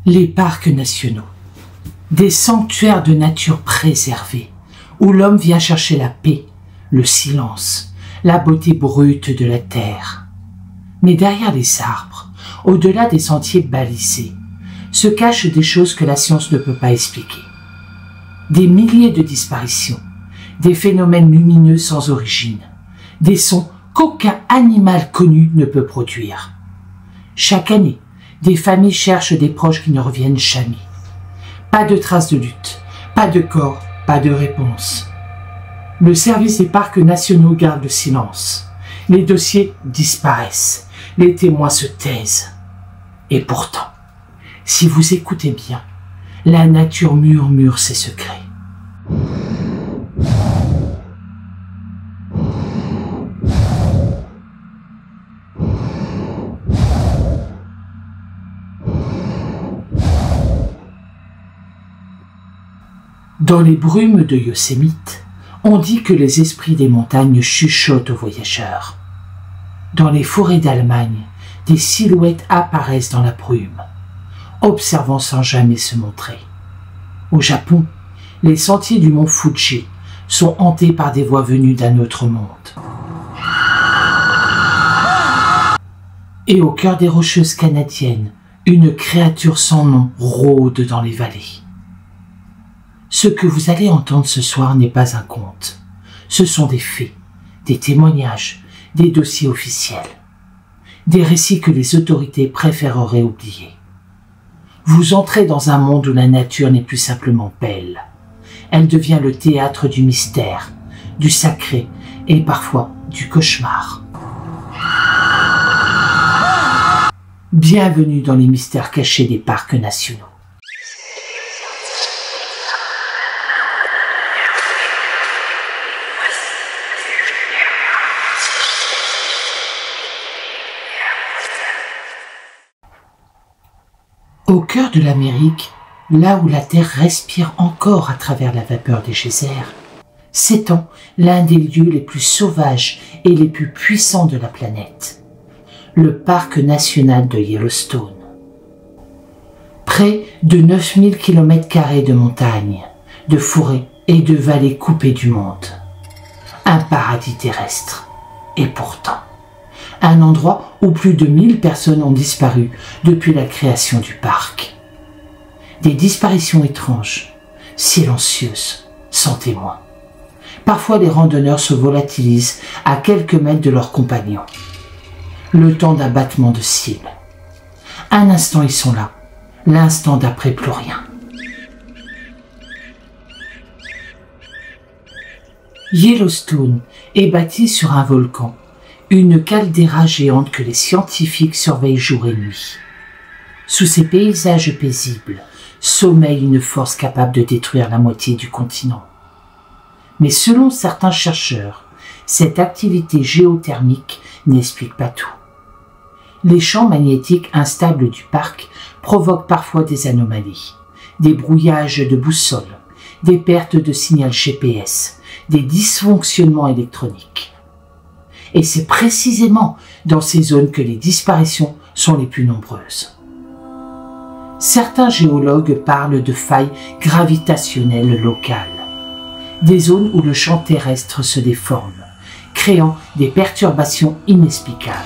Les parcs nationaux, des sanctuaires de nature préservés, où l'homme vient chercher la paix, le silence, la beauté brute de la terre. Mais derrière les arbres, au-delà des sentiers balisés, se cachent des choses que la science ne peut pas expliquer. Des milliers de disparitions, des phénomènes lumineux sans origine, des sons qu'aucun animal connu ne peut produire. Chaque année, des familles cherchent des proches qui ne reviennent jamais. Pas de traces de lutte, pas de corps, pas de réponse. Le service des parcs nationaux garde le silence. Les dossiers disparaissent, les témoins se taisent. Et pourtant, si vous écoutez bien, la nature murmure ses secrets. Dans les brumes de Yosemite, on dit que les esprits des montagnes chuchotent aux voyageurs. Dans les forêts d'Allemagne, des silhouettes apparaissent dans la brume, observant sans jamais se montrer. Au Japon, les sentiers du mont Fuji sont hantés par des voix venues d'un autre monde. Et au cœur des Rocheuses canadiennes, une créature sans nom rôde dans les vallées. Ce que vous allez entendre ce soir n'est pas un conte. Ce sont des faits, des témoignages, des dossiers officiels. Des récits que les autorités préféreraient oublier. Vous entrez dans un monde où la nature n'est plus simplement belle. Elle devient le théâtre du mystère, du sacré et parfois du cauchemar. Bienvenue dans les mystères cachés des parcs nationaux. Au cœur de l'Amérique, là où la Terre respire encore à travers la vapeur des geysers, s'étend l'un des lieux les plus sauvages et les plus puissants de la planète, le parc national de Yellowstone. Près de 9000 km² de montagnes, de forêts et de vallées coupées du monde. Un paradis terrestre. Et pourtant, un endroit où plus de 1000 personnes ont disparu depuis la création du parc. Des disparitions étranges, silencieuses, sans témoins. Parfois, les randonneurs se volatilisent à quelques mètres de leurs compagnons. Le temps d'un battement de cils. Un instant, ils sont là. L'instant d'après, plus rien. Yellowstone est bâti sur un volcan, une caldeira géante que les scientifiques surveillent jour et nuit. Sous ces paysages paisibles, sommeille une force capable de détruire la moitié du continent. Mais selon certains chercheurs, cette activité géothermique n'explique pas tout. Les champs magnétiques instables du parc provoquent parfois des anomalies, des brouillages de boussole, des pertes de signal GPS, des dysfonctionnements électroniques. Et c'est précisément dans ces zones que les disparitions sont les plus nombreuses. Certains géologues parlent de failles gravitationnelles locales, des zones où le champ terrestre se déforme, créant des perturbations inexplicables.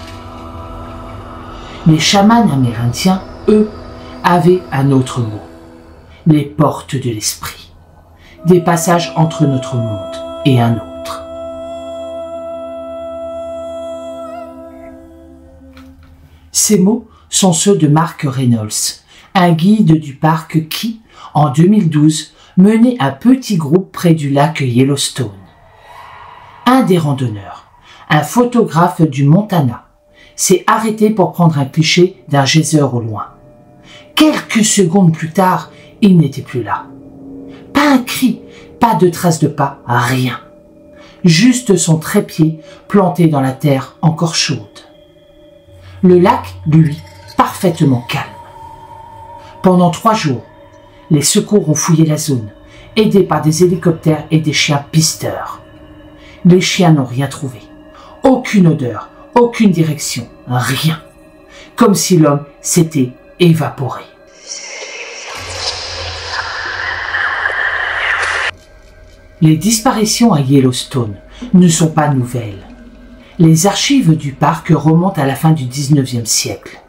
Les chamans amérindiens, eux, avaient un autre mot, les portes de l'esprit, des passages entre notre monde et un autre. Ces mots sont ceux de Mark Reynolds, un guide du parc qui, en 2012, menait un petit groupe près du lac Yellowstone. Un des randonneurs, un photographe du Montana, s'est arrêté pour prendre un cliché d'un geyser au loin. Quelques secondes plus tard, il n'était plus là. Pas un cri, pas de traces de pas, rien. Juste son trépied planté dans la terre encore chaude. Le lac, lui, parfaitement calme. Pendant 3 jours, les secours ont fouillé la zone, aidés par des hélicoptères et des chiens pisteurs. Les chiens n'ont rien trouvé. Aucune odeur, aucune direction, rien. Comme si l'homme s'était évaporé. Les disparitions à Yellowstone ne sont pas nouvelles. Les archives du parc remontent à la fin du XIXe siècle.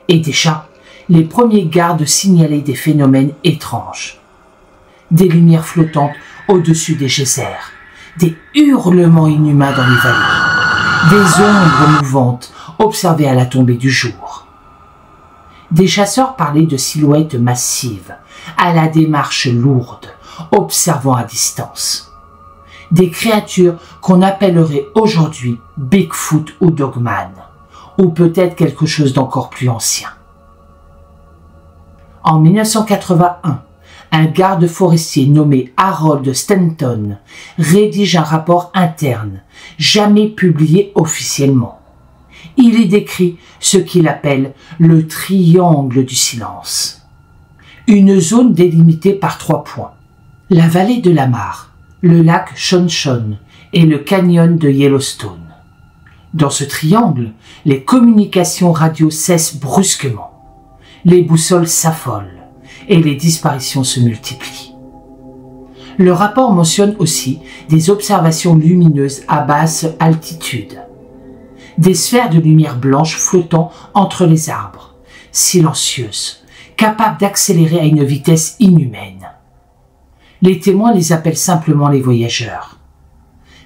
Et déjà, les premiers gardes signalaient des phénomènes étranges. Des lumières flottantes au-dessus des geysers, des hurlements inhumains dans les vallées, des ombres mouvantes observées à la tombée du jour. Des chasseurs parlaient de silhouettes massives, à la démarche lourde, observant à distance. Des créatures qu'on appellerait aujourd'hui Bigfoot ou Dogman, ou peut-être quelque chose d'encore plus ancien. En 1981, un garde forestier nommé Harold Stanton rédige un rapport interne, jamais publié officiellement. Il y décrit ce qu'il appelle le triangle du silence. Une zone délimitée par 3 points. La vallée de la Mare, le lac Shoshone et le canyon de Yellowstone. Dans ce triangle, les communications radio cessent brusquement. Les boussoles s'affolent et les disparitions se multiplient. Le rapport mentionne aussi des observations lumineuses à basse altitude. Des sphères de lumière blanche flottant entre les arbres, silencieuses, capables d'accélérer à une vitesse inhumaine. Les témoins les appellent simplement les voyageurs.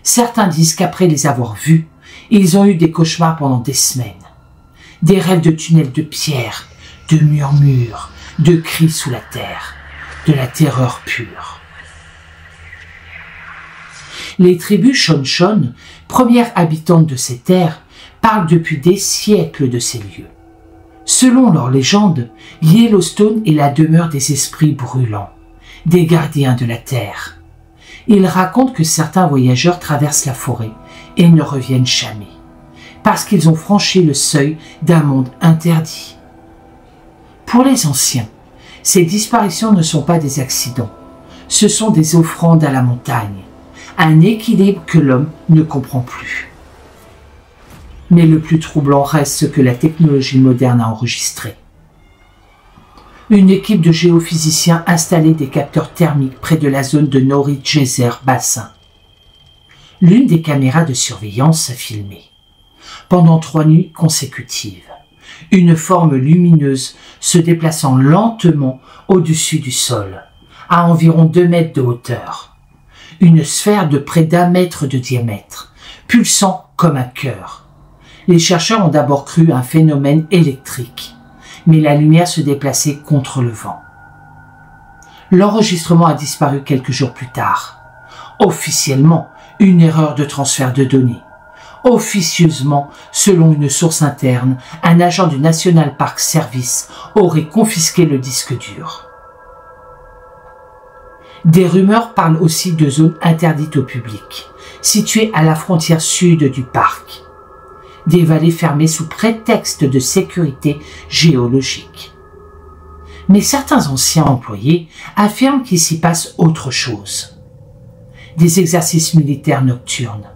Certains disent qu'après les avoir vus, ils ont eu des cauchemars pendant des semaines. Des rêves de tunnels de pierre, de murmures, de cris sous la terre, de la terreur pure. Les tribus Shoshone, premières habitantes de ces terres, parlent depuis des siècles de ces lieux. Selon leur légende, Yellowstone est la demeure des esprits brûlants, des gardiens de la terre. Ils racontent que certains voyageurs traversent la forêt et ne reviennent jamais, parce qu'ils ont franchi le seuil d'un monde interdit. Pour les anciens, ces disparitions ne sont pas des accidents, ce sont des offrandes à la montagne, un équilibre que l'homme ne comprend plus. Mais le plus troublant reste ce que la technologie moderne a enregistré. Une équipe de géophysiciens installait des capteurs thermiques près de la zone de Norris Geyser Bassin. L'une des caméras de surveillance a filmé, pendant 3 nuits consécutives, une forme lumineuse se déplaçant lentement au-dessus du sol, à environ 2 mètres de hauteur. Une sphère de près d'1 mètre de diamètre, pulsant comme un cœur. Les chercheurs ont d'abord cru à un phénomène électrique, mais la lumière se déplaçait contre le vent. L'enregistrement a disparu quelques jours plus tard. Officiellement, une erreur de transfert de données. Officieusement, selon une source interne, un agent du National Park Service aurait confisqué le disque dur. Des rumeurs parlent aussi de zones interdites au public, situées à la frontière sud du parc. Des vallées fermées sous prétexte de sécurité géologique. Mais certains anciens employés affirment qu'il s'y passe autre chose. Des exercices militaires nocturnes,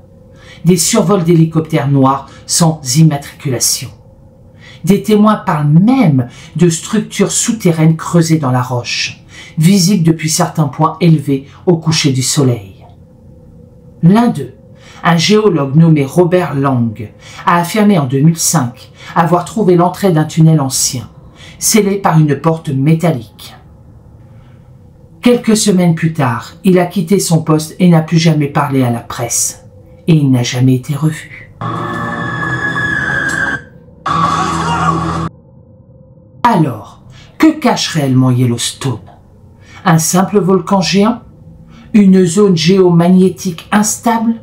des survols d'hélicoptères noirs sans immatriculation. Des témoins parlent même de structures souterraines creusées dans la roche, visibles depuis certains points élevés au coucher du soleil. L'un d'eux, un géologue nommé Robert Lang, a affirmé en 2005 avoir trouvé l'entrée d'un tunnel ancien, scellé par une porte métallique. Quelques semaines plus tard, il a quitté son poste et n'a plus jamais parlé à la presse. Et il n'a jamais été revu. Alors, que cache réellement Yellowstone? Un simple volcan géant? Une zone géomagnétique instable?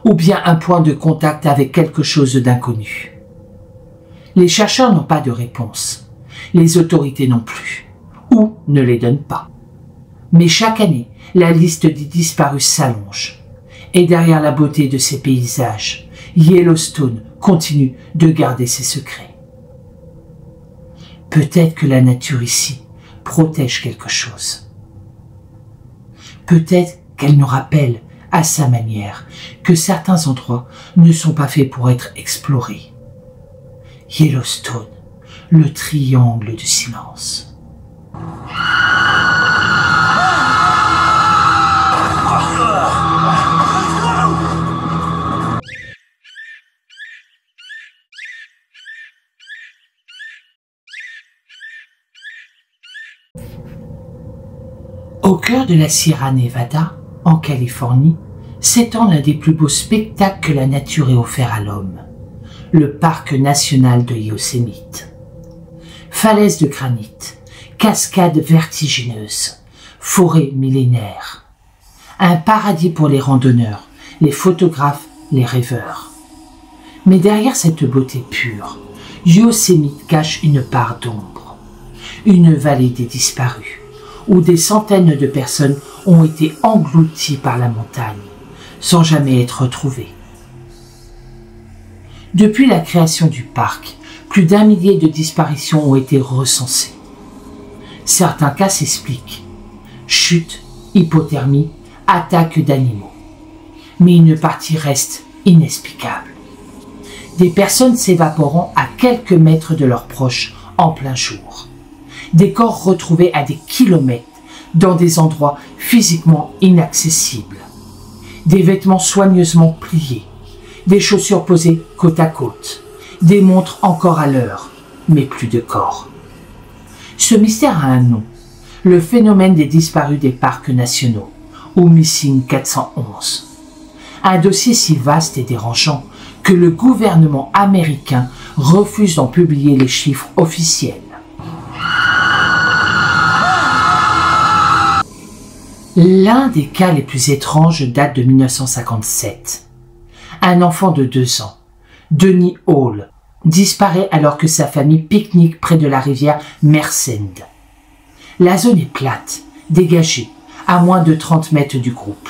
Ou bien un point de contact avec quelque chose d'inconnu? Les chercheurs n'ont pas de réponse. Les autorités non plus. Ou ne les donnent pas. Mais chaque année, la liste des disparus s'allonge. Et derrière la beauté de ces paysages, Yellowstone continue de garder ses secrets. Peut-être que la nature ici protège quelque chose. Peut-être qu'elle nous rappelle, à sa manière, que certains endroits ne sont pas faits pour être explorés. Yellowstone, le triangle du silence. Au cœur de la Sierra Nevada, en Californie, s'étend l'un des plus beaux spectacles que la nature ait offert à l'homme, le parc national de Yosemite. Falaises de granit, cascades vertigineuses, forêts millénaires. Un paradis pour les randonneurs, les photographes, les rêveurs. Mais derrière cette beauté pure, Yosemite cache une part d'ombre. Une vallée des disparus, où des centaines de personnes ont été englouties par la montagne, sans jamais être retrouvées. Depuis la création du parc, plus d'1 millier de disparitions ont été recensées. Certains cas s'expliquent. Chute, hypothermie, attaque d'animaux. Mais une partie reste inexplicable. Des personnes s'évaporant à quelques mètres de leurs proches en plein jour. Des corps retrouvés à des kilomètres dans des endroits physiquement inaccessibles. Des vêtements soigneusement pliés. Des chaussures posées côte à côte. Des montres encore à l'heure, mais plus de corps. Ce mystère a un nom. Le phénomène des disparus des parcs nationaux, ou Missing 411. Un dossier si vaste et dérangeant que le gouvernement américain refuse d'en publier les chiffres officiels. L'un des cas les plus étranges date de 1957. Un enfant de 2 ans, Denis Hall, disparaît alors que sa famille pique-nique près de la rivière Merced. La zone est plate, dégagée, à moins de 30 mètres du groupe.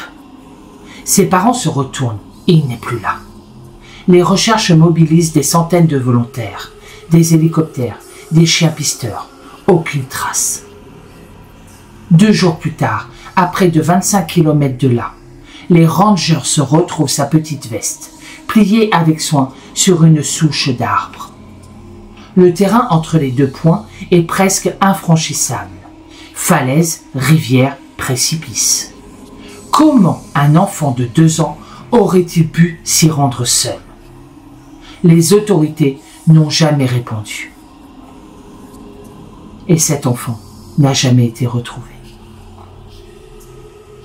Ses parents se retournent et il n'est plus là. Les recherches mobilisent des centaines de volontaires, des hélicoptères, des chiens pisteurs. Aucune trace. 2 jours plus tard, à près de 25 km de là, les rangers se retrouvent sa petite veste, pliée avec soin sur une souche d'arbre. Le terrain entre les 2 points est presque infranchissable. Falaises, rivières, précipices. Comment un enfant de 2 ans aurait-il pu s'y rendre seul? Les autorités n'ont jamais répondu. Et cet enfant n'a jamais été retrouvé.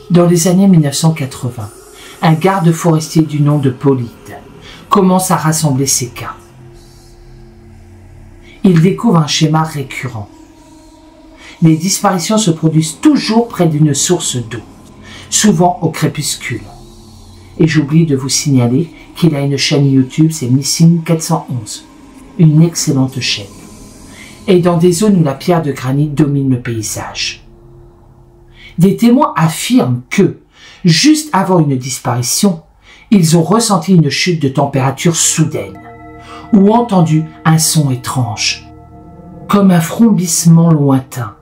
Dans les années 1980, un garde forestier du nom de Polite commence à rassembler ces cas. Il découvre un schéma récurrent. Les disparitions se produisent toujours près d'une source d'eau, souvent au crépuscule. Et j'oublie de vous signaler qu'il a une chaîne YouTube, c'est Missing 411, une excellente chaîne. Et dans des zones où la pierre de granit domine le paysage. Des témoins affirment que, juste avant une disparition, ils ont ressenti une chute de température soudaine, ou entendu un son étrange, comme un frombissement lointain,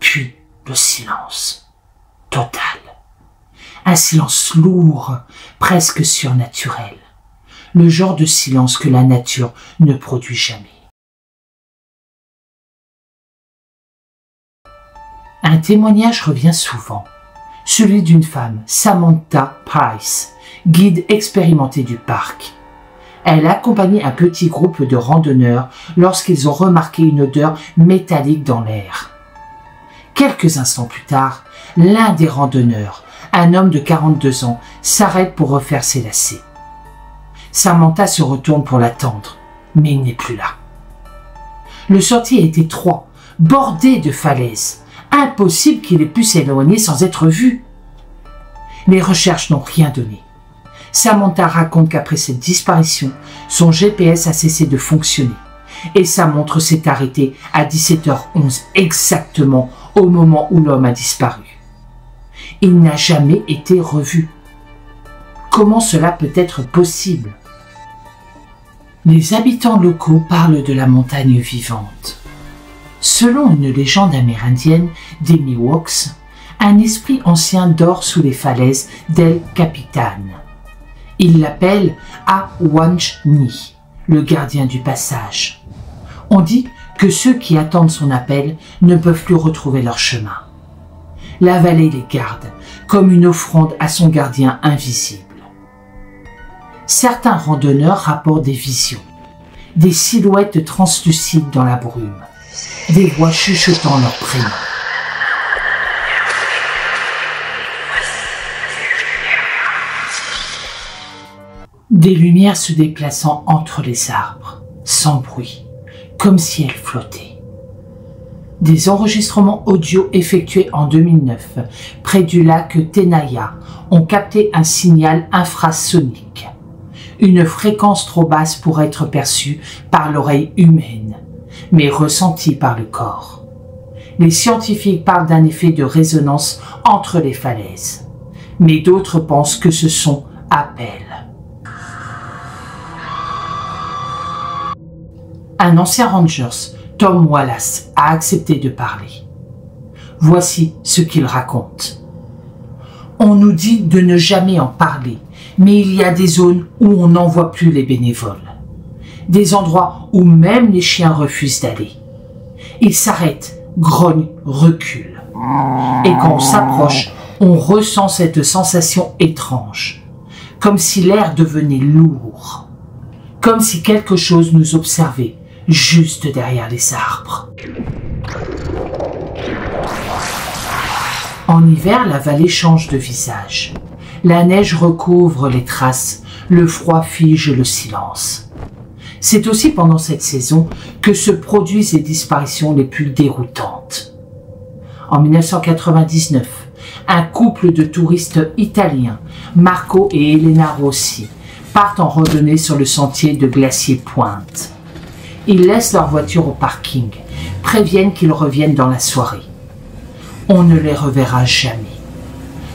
puis le silence total. Un silence lourd, presque surnaturel, le genre de silence que la nature ne produit jamais. Un témoignage revient souvent, celui d'une femme, Samantha Price, guide expérimentée du parc. Elle accompagnait un petit groupe de randonneurs lorsqu'ils ont remarqué une odeur métallique dans l'air. Quelques instants plus tard, l'un des randonneurs, un homme de 42 ans, s'arrête pour refaire ses lacets. Samantha se retourne pour l'attendre, mais il n'est plus là. Le sentier est étroit, bordé de falaises. Impossible qu'il ait pu s'éloigner sans être vu. Les recherches n'ont rien donné. Samantha raconte qu'après cette disparition, son GPS a cessé de fonctionner et sa montre s'est arrêtée à 17h11 exactement au moment où l'homme a disparu. Il n'a jamais été revu. Comment cela peut être possible? Les habitants locaux parlent de la montagne vivante. Selon une légende amérindienne des Miwoks, un esprit ancien dort sous les falaises d'El Capitan. Il l'appelle Awanchni, le gardien du passage. On dit que ceux qui attendent son appel ne peuvent plus retrouver leur chemin. La vallée les garde, comme une offrande à son gardien invisible. Certains randonneurs rapportent des visions, des silhouettes translucides dans la brume, des voix chuchotant leur prénom. Des lumières se déplaçant entre les arbres, sans bruit, comme si elles flottaient. Des enregistrements audio effectués en 2009 près du lac Tenaya ont capté un signal infrasonique, une fréquence trop basse pour être perçue par l'oreille humaine, mais ressentie par le corps. Les scientifiques parlent d'un effet de résonance entre les falaises, mais d'autres pensent que ce son appelle. Un ancien Rangers, Tom Wallace, a accepté de parler. Voici ce qu'il raconte. On nous dit de ne jamais en parler, mais il y a des zones où on n'envoie plus les bénévoles. Des endroits où même les chiens refusent d'aller. Ils s'arrêtent, grognent, reculent. Et quand on s'approche, on ressent cette sensation étrange, comme si l'air devenait lourd, comme si quelque chose nous observait juste derrière les arbres. En hiver, la vallée change de visage. La neige recouvre les traces, le froid fige le silence. C'est aussi pendant cette saison que se produisent les disparitions les plus déroutantes. En 1999, un couple de touristes italiens, Marco et Elena Rossi, partent en randonnée sur le sentier de Glacier Pointe. Ils laissent leur voiture au parking, préviennent qu'ils reviennent dans la soirée. On ne les reverra jamais.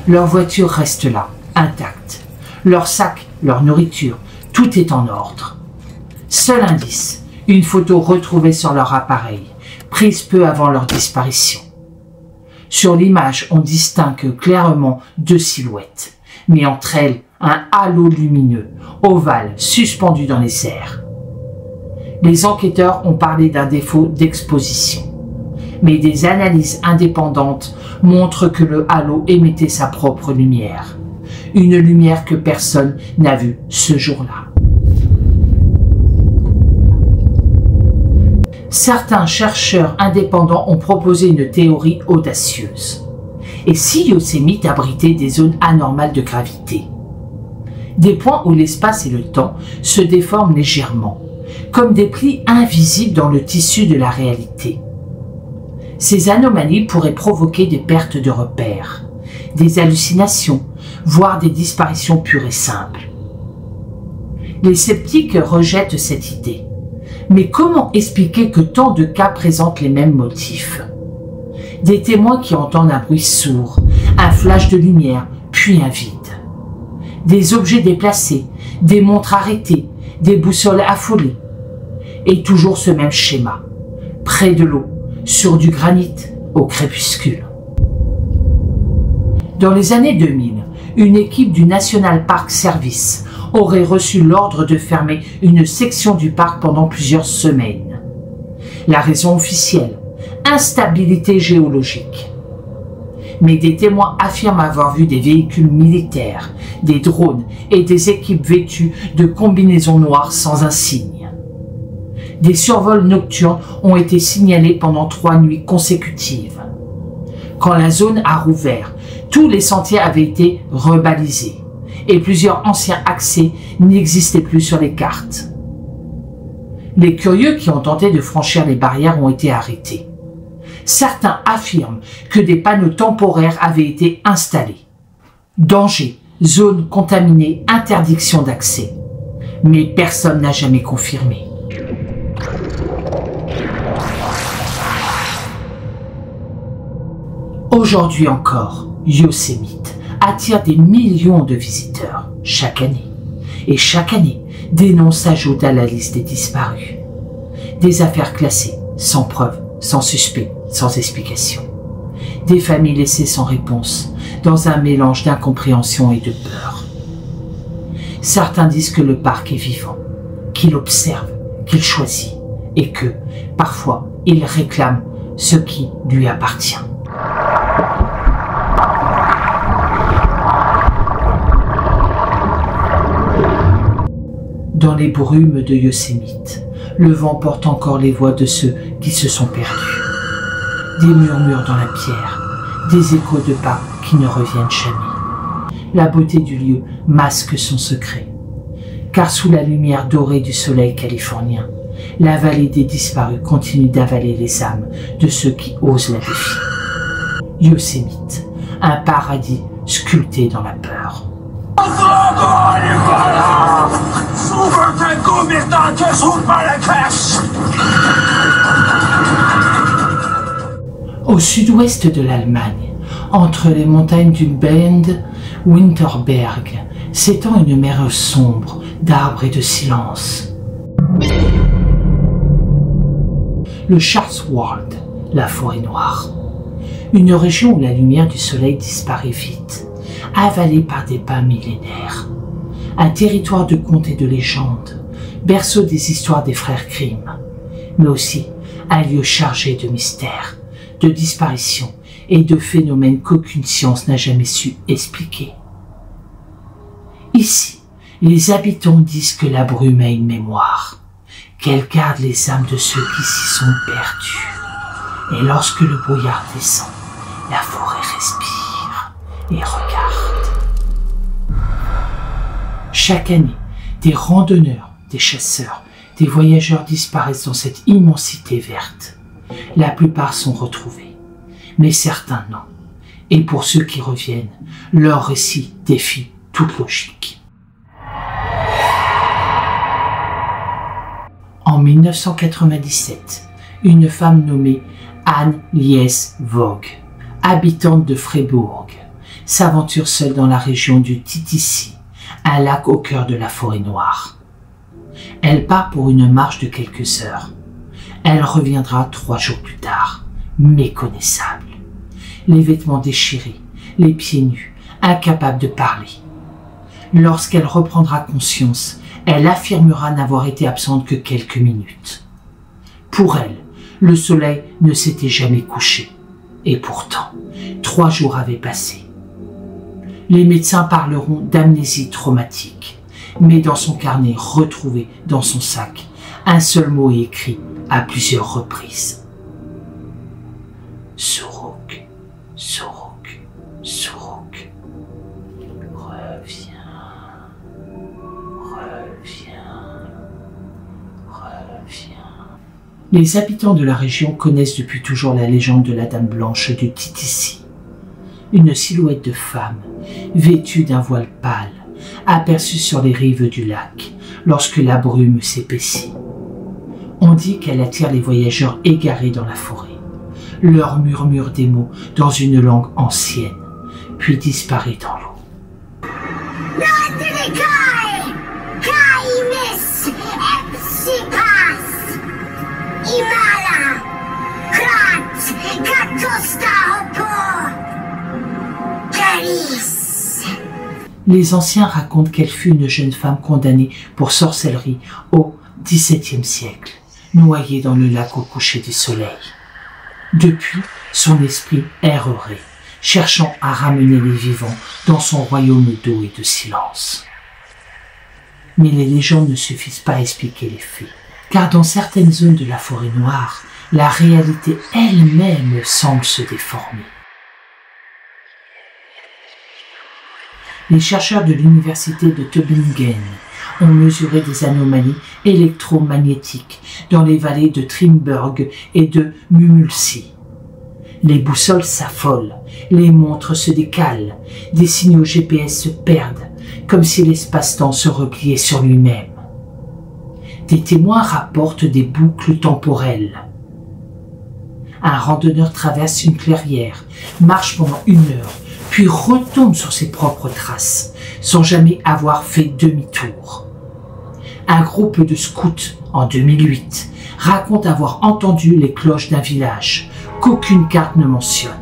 Leur voiture reste là, intacte. Leur sac, leur nourriture, tout est en ordre. Seul indice, une photo retrouvée sur leur appareil, prise peu avant leur disparition. Sur l'image, on distingue clairement deux silhouettes, mais entre elles, un halo lumineux, ovale, suspendu dans les airs. Les enquêteurs ont parlé d'un défaut d'exposition, mais des analyses indépendantes montrent que le halo émettait sa propre lumière, une lumière que personne n'a vue ce jour-là. Certains chercheurs indépendants ont proposé une théorie audacieuse. Et si Yosemite abritait des zones anormales de gravité? Des points où l'espace et le temps se déforment légèrement, comme des plis invisibles dans le tissu de la réalité. Ces anomalies pourraient provoquer des pertes de repères, des hallucinations, voire des disparitions pures et simples. Les sceptiques rejettent cette idée. Mais comment expliquer que tant de cas présentent les mêmes motifs? Des témoins qui entendent un bruit sourd, un flash de lumière, puis un vide. Des objets déplacés, des montres arrêtées, des boussoles affolées. Et toujours ce même schéma. Près de l'eau, sur du granit, au crépuscule. Dans les années 2000, une équipe du National Park Service aurait reçu l'ordre de fermer une section du parc pendant plusieurs semaines. La raison officielle, instabilité géologique. Mais des témoins affirment avoir vu des véhicules militaires, des drones et des équipes vêtues de combinaisons noires sans insigne. Des survols nocturnes ont été signalés pendant 3 nuits consécutives. Quand la zone a rouvert, tous les sentiers avaient été rebalisés et plusieurs anciens accès n'existaient plus sur les cartes. Les curieux qui ont tenté de franchir les barrières ont été arrêtés. Certains affirment que des panneaux temporaires avaient été installés. Danger, zone contaminée, interdiction d'accès. Mais personne n'a jamais confirmé. Aujourd'hui encore, Yosemite attire des millions de visiteurs chaque année. Et chaque année, des noms s'ajoutent à la liste des disparus. Des affaires classées, sans preuve, sans suspect, sans explication. Des familles laissées sans réponse, dans un mélange d'incompréhension et de peur. Certains disent que le parc est vivant, qu'il observe, qu'il choisit, et que, parfois, il réclame ce qui lui appartient. Dans les brumes de Yosemite, le vent porte encore les voix de ceux qui se sont perdus. Des murmures dans la pierre, des échos de pas qui ne reviennent jamais. La beauté du lieu masque son secret, car sous la lumière dorée du soleil californien, la vallée des disparus continue d'avaler les âmes de ceux qui osent la défier. Yosemite, un paradis sculpté dans la peur. Au sud-ouest de l'Allemagne, entre les montagnes du Bade Winterberg, s'étend une mer sombre d'arbres et de silence. Le Schwarzwald, la forêt noire. Une région où la lumière du soleil disparaît vite, avalée par des pins millénaires. Un territoire de contes et de légendes, berceau des histoires des frères Grimm, mais aussi un lieu chargé de mystères, de disparitions et de phénomènes qu'aucune science n'a jamais su expliquer. Ici, les habitants disent que la brume a une mémoire, qu'elle garde les âmes de ceux qui s'y sont perdus. Et lorsque le brouillard descend, la forêt respire et regarde. Chaque année, des randonneurs, des chasseurs, des voyageurs disparaissent dans cette immensité verte. La plupart sont retrouvés, mais certains non. Et pour ceux qui reviennent, leur récit défie toute logique. En 1997, une femme nommée Anne Lies Vogue, habitante de Freiburg, s'aventure seule dans la région du Titisee, un lac au cœur de la forêt noire. Elle part pour une marche de quelques heures. Elle reviendra 3 jours plus tard, méconnaissable. Les vêtements déchirés, les pieds nus, incapable de parler. Lorsqu'elle reprendra conscience, elle affirmera n'avoir été absente que quelques minutes. Pour elle, le soleil ne s'était jamais couché. Et pourtant, 3 jours avaient passé. Les médecins parleront d'amnésie traumatique, mais dans son carnet retrouvé dans son sac, un seul mot est écrit à plusieurs reprises. Suruk, Suruk, Suruk. Reviens, reviens, reviens. Les habitants de la région connaissent depuis toujours la légende de la Dame Blanche du Titisee. Une silhouette de femme, vêtue d'un voile pâle, aperçue sur les rives du lac, lorsque la brume s'épaissit. On dit qu'elle attire les voyageurs égarés dans la forêt, leur murmure des mots dans une langue ancienne, puis disparaît dans l'eau. Les anciens racontent qu'elle fut une jeune femme condamnée pour sorcellerie au XVIIe siècle, noyée dans le lac au coucher du soleil. Depuis, son esprit errerait, cherchant à ramener les vivants dans son royaume d'eau et de silence. Mais les légendes ne suffisent pas à expliquer les faits, car dans certaines zones de la forêt noire, la réalité elle-même semble se déformer. Les chercheurs de l'université de Tübingen ont mesuré des anomalies électromagnétiques dans les vallées de Trimberg et de Mumulsee. Les boussoles s'affolent, les montres se décalent, des signaux GPS se perdent, comme si l'espace-temps se repliait sur lui-même. Des témoins rapportent des boucles temporelles. Un randonneur traverse une clairière, marche pendant 1 heure, puis retombe sur ses propres traces, sans jamais avoir fait demi-tour. Un groupe de scouts, en 2008, raconte avoir entendu les cloches d'un village, qu'aucune carte ne mentionne.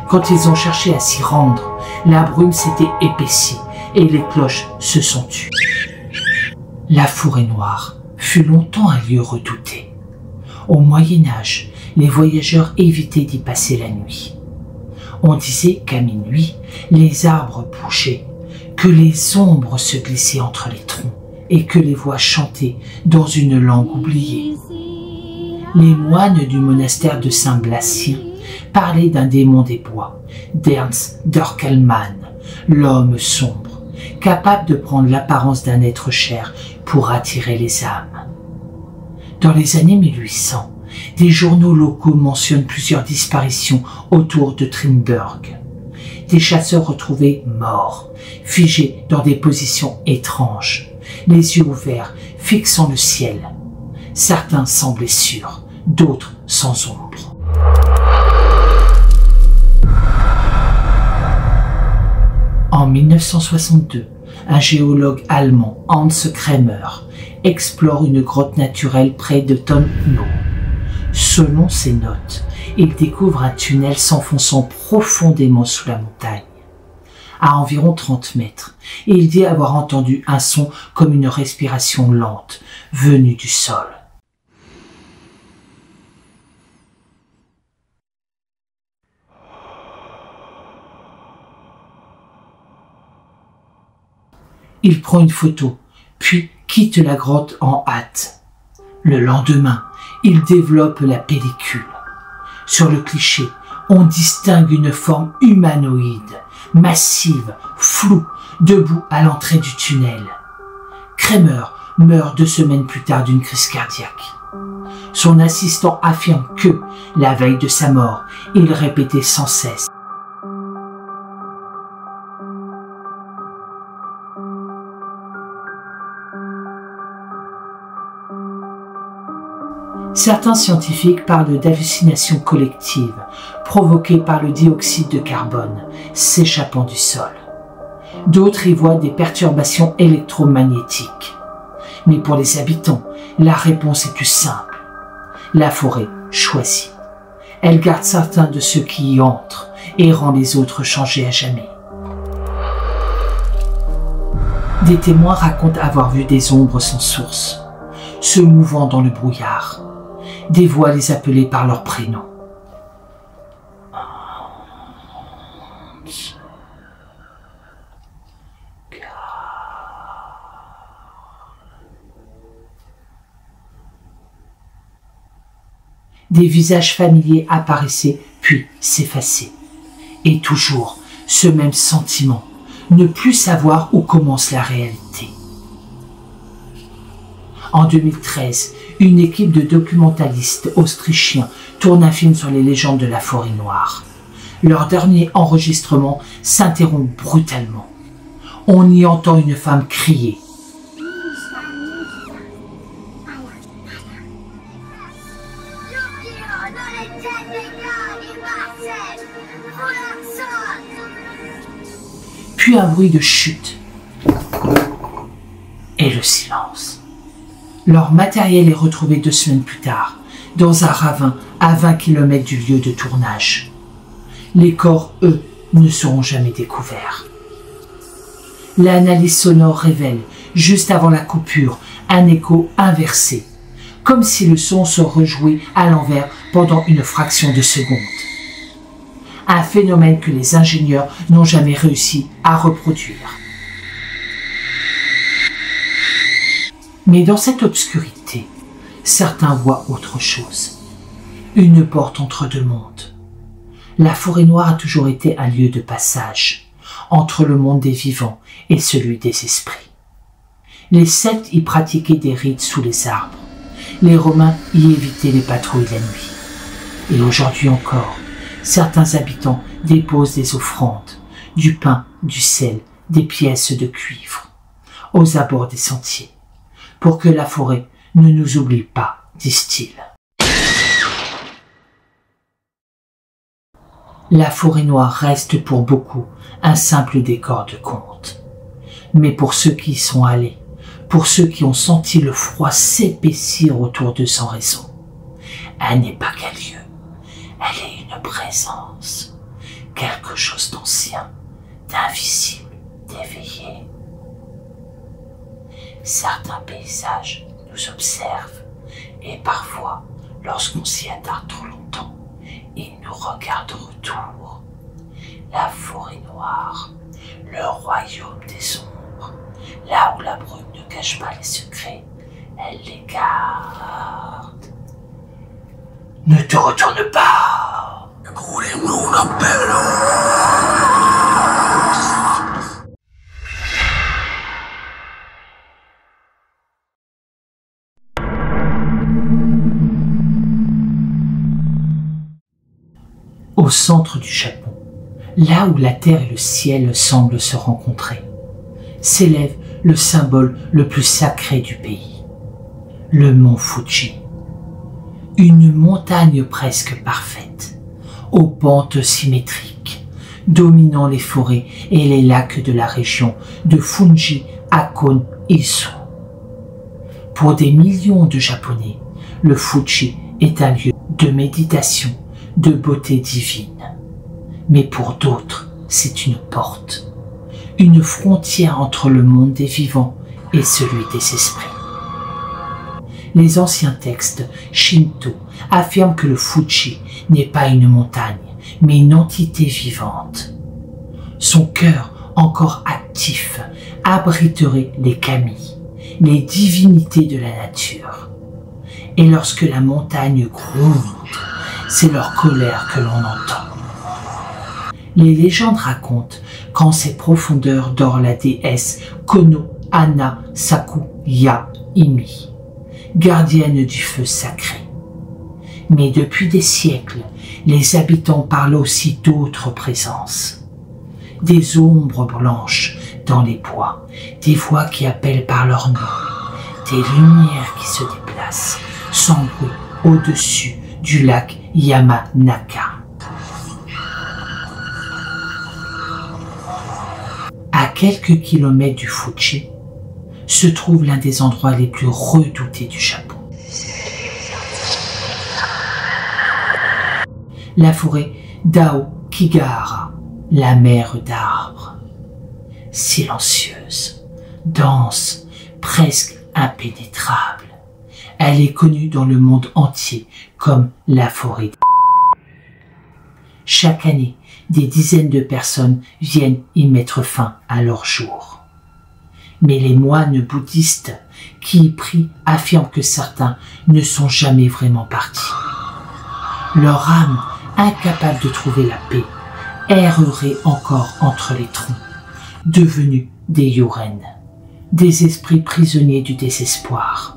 Quand ils ont cherché à s'y rendre, la brume s'était épaissie et les cloches se sont tues. La forêt noire fut longtemps un lieu redouté. Au Moyen-Âge, les voyageurs évitaient d'y passer la nuit. On disait qu'à minuit, les arbres bougeaient, que les ombres se glissaient entre les troncs et que les voix chantaient dans une langue oubliée. Les moines du monastère de Saint-Blatien parlaient d'un démon des bois, d'Ernst Dörkelmann, l'homme sombre, capable de prendre l'apparence d'un être cher pour attirer les âmes. Dans les années 1800, des journaux locaux mentionnent plusieurs disparitions autour de Trimberg. Des chasseurs retrouvés morts, figés dans des positions étranges, les yeux ouverts, fixant le ciel. Certains sans blessure, d'autres sans ombre. En 1962, un géologue allemand, Hans Kremer, explore une grotte naturelle près de Tonno. Selon ses notes, il découvre un tunnel s'enfonçant profondément sous la montagne, à environ 30 mètres, et il dit avoir entendu un son comme une respiration lente, venue du sol. Il prend une photo, puis quitte la grotte en hâte. Le lendemain, il développe la pellicule. Sur le cliché, on distingue une forme humanoïde, massive, floue, debout à l'entrée du tunnel. Kremer meurt 2 semaines plus tard d'une crise cardiaque. Son assistant affirme que, la veille de sa mort, il répétait sans cesse: Certains scientifiques parlent d'hallucinations collectives provoquées par le dioxyde de carbone s'échappant du sol. D'autres y voient des perturbations électromagnétiques. Mais pour les habitants, la réponse est plus simple. La forêt choisit. Elle garde certains de ceux qui y entrent et rend les autres changés à jamais. Des témoins racontent avoir vu des ombres sans source, se mouvant dans le brouillard. Des voix les appelaient par leur prénom. Des visages familiers apparaissaient puis s'effaçaient. Et toujours ce même sentiment, ne plus savoir où commence la réalité. En 2013, une équipe de documentalistes autrichiens tourne un film sur les légendes de la forêt noire. Leur dernier enregistrement s'interrompt brutalement. On y entend une femme crier. Puis un bruit de chute. Et le silence. Leur matériel est retrouvé 2 semaines plus tard, dans un ravin à 20 km du lieu de tournage. Les corps, eux, ne seront jamais découverts. L'analyse sonore révèle, juste avant la coupure, un écho inversé, comme si le son se rejouait à l'envers pendant une fraction de seconde. Un phénomène que les ingénieurs n'ont jamais réussi à reproduire. Mais dans cette obscurité, certains voient autre chose. Une porte entre 2 mondes. La forêt noire a toujours été un lieu de passage, entre le monde des vivants et celui des esprits. Les Celtes y pratiquaient des rites sous les arbres. Les Romains y évitaient les patrouilles la nuit. Et aujourd'hui encore, certains habitants déposent des offrandes, du pain, du sel, des pièces de cuivre, aux abords des sentiers. Pour que la forêt ne nous oublie pas, disent-ils. La forêt noire reste pour beaucoup un simple décor de conte. Mais pour ceux qui y sont allés, pour ceux qui ont senti le froid s'épaissir autour d'eux sans raison, elle n'est pas qu'un lieu, elle est une présence, quelque chose d'ancien, d'invisible, d'éveillé. Certains paysages nous observent et parfois, lorsqu'on s'y attarde trop longtemps, ils nous regardent de retour. La forêt noire, le royaume des ombres, là où la brume ne cache pas les secrets, elle les garde. Ne te retourne pas! Au centre du Japon, là où la terre et le ciel semblent se rencontrer, s'élève le symbole le plus sacré du pays, le mont Fuji. Une montagne presque parfaite, aux pentes symétriques, dominant les forêts et les lacs de la région de Funji, Hakone, Ilsu. Pour des millions de Japonais, le Fuji est un lieu de méditation, de beauté divine. Mais pour d'autres, c'est une porte, une frontière entre le monde des vivants et celui des esprits. Les anciens textes Shinto affirment que le Fuji n'est pas une montagne, mais une entité vivante. Son cœur, encore actif, abriterait les kami, les divinités de la nature. Et lorsque la montagne gronde, c'est leur colère que l'on entend. Les légendes racontent qu'en ces profondeurs dort la déesse Kono Hana Sakuya Imi, gardienne du feu sacré. Mais depuis des siècles, les habitants parlent aussi d'autres présences. Des ombres blanches dans les bois, des voix qui appellent par leur nom, des lumières qui se déplacent sans bruit au-dessus du lac Yamanaka. À quelques kilomètres du Fuji, se trouve l'un des endroits les plus redoutés du Japon. La forêt d'Aokigahara, la mer d'arbres. Silencieuse, dense, presque impénétrable. Elle est connue dans le monde entier comme la forêt. Chaque année, des dizaines de personnes viennent y mettre fin à leur jour. Mais les moines bouddhistes qui y prient affirment que certains ne sont jamais vraiment partis. Leur âme, incapable de trouver la paix, errerait encore entre les troncs, devenus des yoren, des esprits prisonniers du désespoir.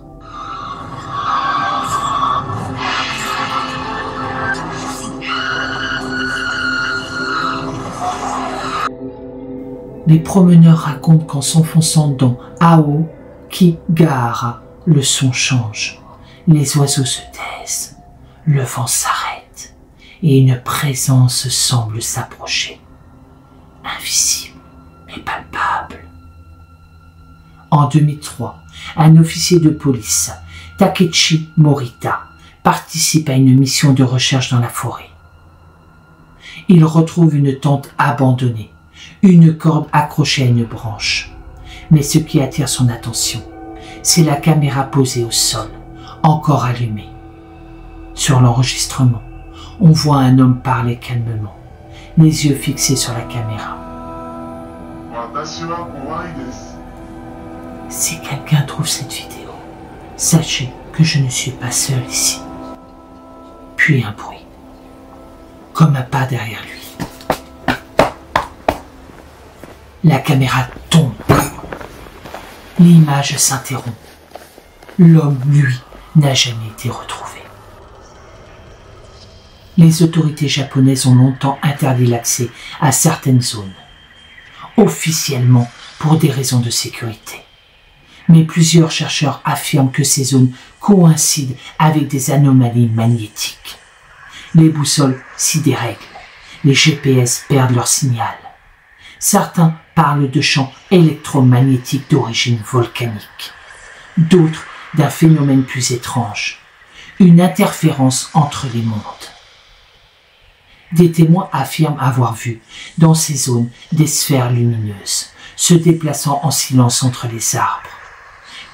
Les promeneurs racontent qu'en s'enfonçant dans Aokigahara, le son change, les oiseaux se taisent, le vent s'arrête et une présence semble s'approcher, invisible mais palpable. En 2003, un officier de police, Takechi Morita, participe à une mission de recherche dans la forêt. Il retrouve une tente abandonnée, une corde accrochée à une branche. Mais ce qui attire son attention, c'est la caméra posée au sol, encore allumée. Sur l'enregistrement, on voit un homme parler calmement, les yeux fixés sur la caméra. Si quelqu'un trouve cette vidéo, sachez que je ne suis pas seul ici. Puis un bruit, comme un pas derrière lui. La caméra tombe. L'image s'interrompt. L'homme, lui, n'a jamais été retrouvé. Les autorités japonaises ont longtemps interdit l'accès à certaines zones, officiellement pour des raisons de sécurité. Mais plusieurs chercheurs affirment que ces zones coïncident avec des anomalies magnétiques. Les boussoles s'y dérèglent, les GPS perdent leur signal. Certains parlent de champs électromagnétiques d'origine volcanique, d'autres d'un phénomène plus étrange, une interférence entre les mondes. Des témoins affirment avoir vu dans ces zones des sphères lumineuses se déplaçant en silence entre les arbres,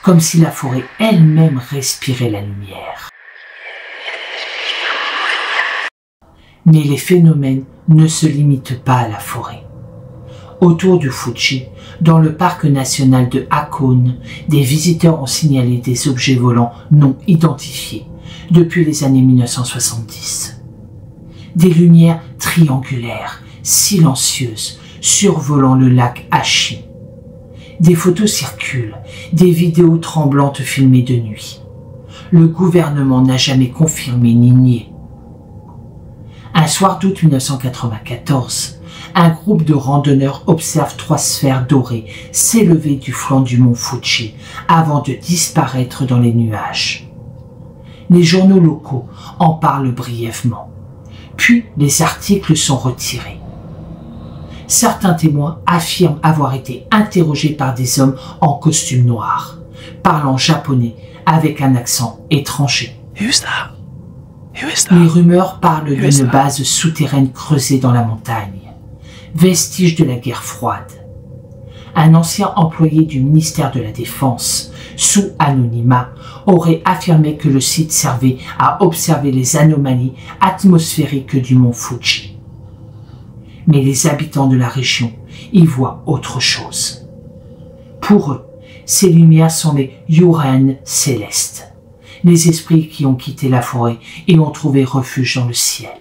comme si la forêt elle-même respirait la lumière. Mais les phénomènes ne se limitent pas à la forêt. Autour du Fuji, dans le parc national de Hakone, des visiteurs ont signalé des objets volants non identifiés depuis les années 1970. Des lumières triangulaires, silencieuses, survolant le lac Hachi. Des photos circulent, des vidéos tremblantes filmées de nuit. Le gouvernement n'a jamais confirmé ni nié. Un soir d'août 1994, un groupe de randonneurs observe 3 sphères dorées s'élever du flanc du mont Fuji avant de disparaître dans les nuages. Les journaux locaux en parlent brièvement, puis les articles sont retirés. Certains témoins affirment avoir été interrogés par des hommes en costume noir, parlant japonais avec un accent étranger. Les rumeurs parlent d'une base souterraine creusée dans la montagne, vestige de la guerre froide. Un ancien employé du ministère de la Défense, sous anonymat, aurait affirmé que le site servait à observer les anomalies atmosphériques du mont Fuji. Mais les habitants de la région y voient autre chose. Pour eux, ces lumières sont les Yuren célestes, les esprits qui ont quitté la forêt et ont trouvé refuge dans le ciel.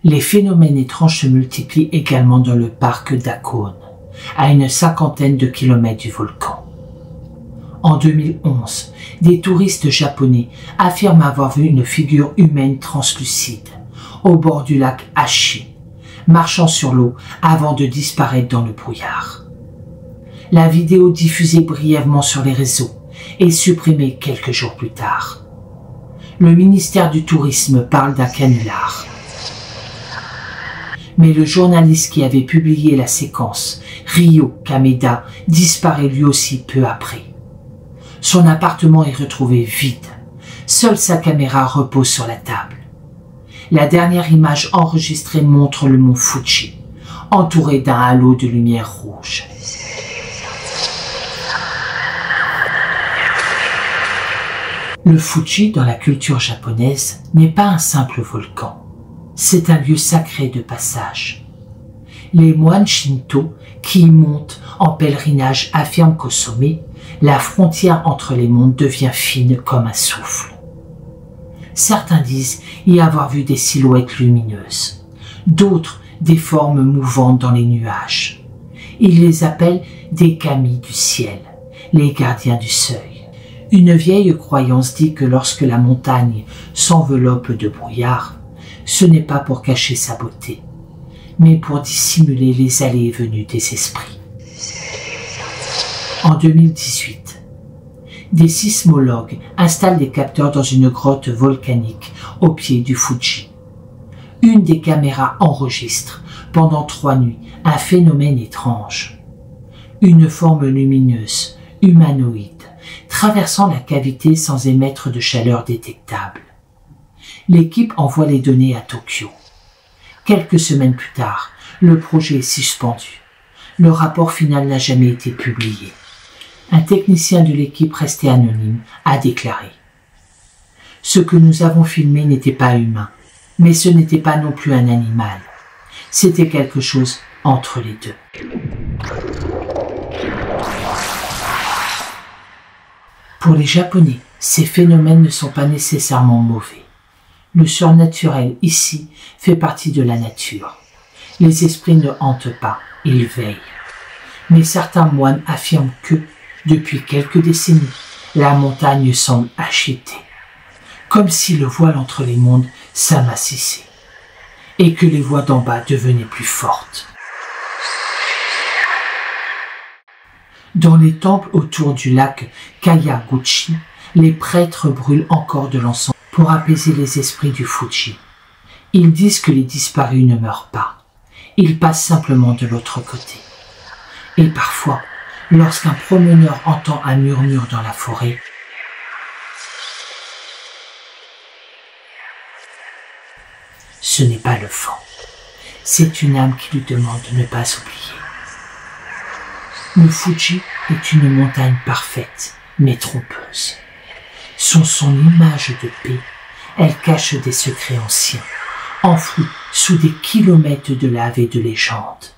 Les phénomènes étranges se multiplient également dans le parc d'Akone, à une 50aine de kilomètres du volcan. En 2011, des touristes japonais affirment avoir vu une figure humaine translucide au bord du lac Hachi, marchant sur l'eau avant de disparaître dans le brouillard. La vidéo diffusée brièvement sur les réseaux est supprimée quelques jours plus tard. Le ministère du Tourisme parle d'un canular. Mais le journaliste qui avait publié la séquence, Ryo Kameda, disparaît lui aussi peu après. Son appartement est retrouvé vide. Seule sa caméra repose sur la table. La dernière image enregistrée montre le mont Fuji, entouré d'un halo de lumière rouge. Le Fuji, dans la culture japonaise, n'est pas un simple volcan. C'est un lieu sacré de passage. Les moines shinto qui y montent en pèlerinage affirment qu'au sommet, la frontière entre les mondes devient fine comme un souffle. Certains disent y avoir vu des silhouettes lumineuses, d'autres des formes mouvantes dans les nuages. Ils les appellent des kami du ciel, les gardiens du seuil. Une vieille croyance dit que lorsque la montagne s'enveloppe de brouillard, ce n'est pas pour cacher sa beauté, mais pour dissimuler les allées et venues des esprits. En 2018, des sismologues installent des capteurs dans une grotte volcanique au pied du Fuji. Une des caméras enregistre, pendant 3 nuits, un phénomène étrange. Une forme lumineuse, humanoïde, traversant la cavité sans émettre de chaleur détectable. L'équipe envoie les données à Tokyo. Quelques semaines plus tard, le projet est suspendu. Le rapport final n'a jamais été publié. Un technicien de l'équipe resté anonyme a déclaré « Ce que nous avons filmé n'était pas humain, mais ce n'était pas non plus un animal. C'était quelque chose entre les deux. » Pour les Japonais, ces phénomènes ne sont pas nécessairement mauvais. Le surnaturel, ici, fait partie de la nature. Les esprits ne hantent pas, ils veillent. Mais certains moines affirment que, depuis quelques décennies, la montagne semble agitée, comme si le voile entre les mondes s'amincissait, et que les voix d'en bas devenaient plus fortes. Dans les temples autour du lac Kayaguchi, les prêtres brûlent encore de l'encens pour apaiser les esprits du Fuji. Ils disent que les disparus ne meurent pas. Ils passent simplement de l'autre côté. Et parfois, lorsqu'un promeneur entend un murmure dans la forêt, ce n'est pas le vent. C'est une âme qui lui demande de ne pas oublier. Le Fuji est une montagne parfaite, mais trompeuse. Sans son image de paix, elle cache des secrets anciens, enfouis sous des kilomètres de lave et de légendes.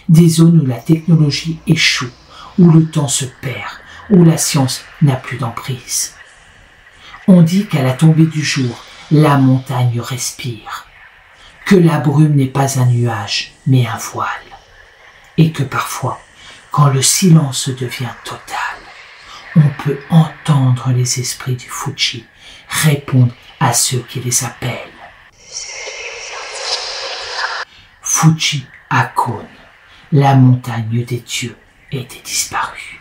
Des zones où la technologie échoue, où le temps se perd, où la science n'a plus d'emprise. On dit qu'à la tombée du jour, la montagne respire, que la brume n'est pas un nuage, mais un voile, et que parfois, quand le silence devient total, on peut entendre les esprits du Fuji répondent à ceux qui les appellent. Fuji Hakone, la montagne des dieux, était disparue.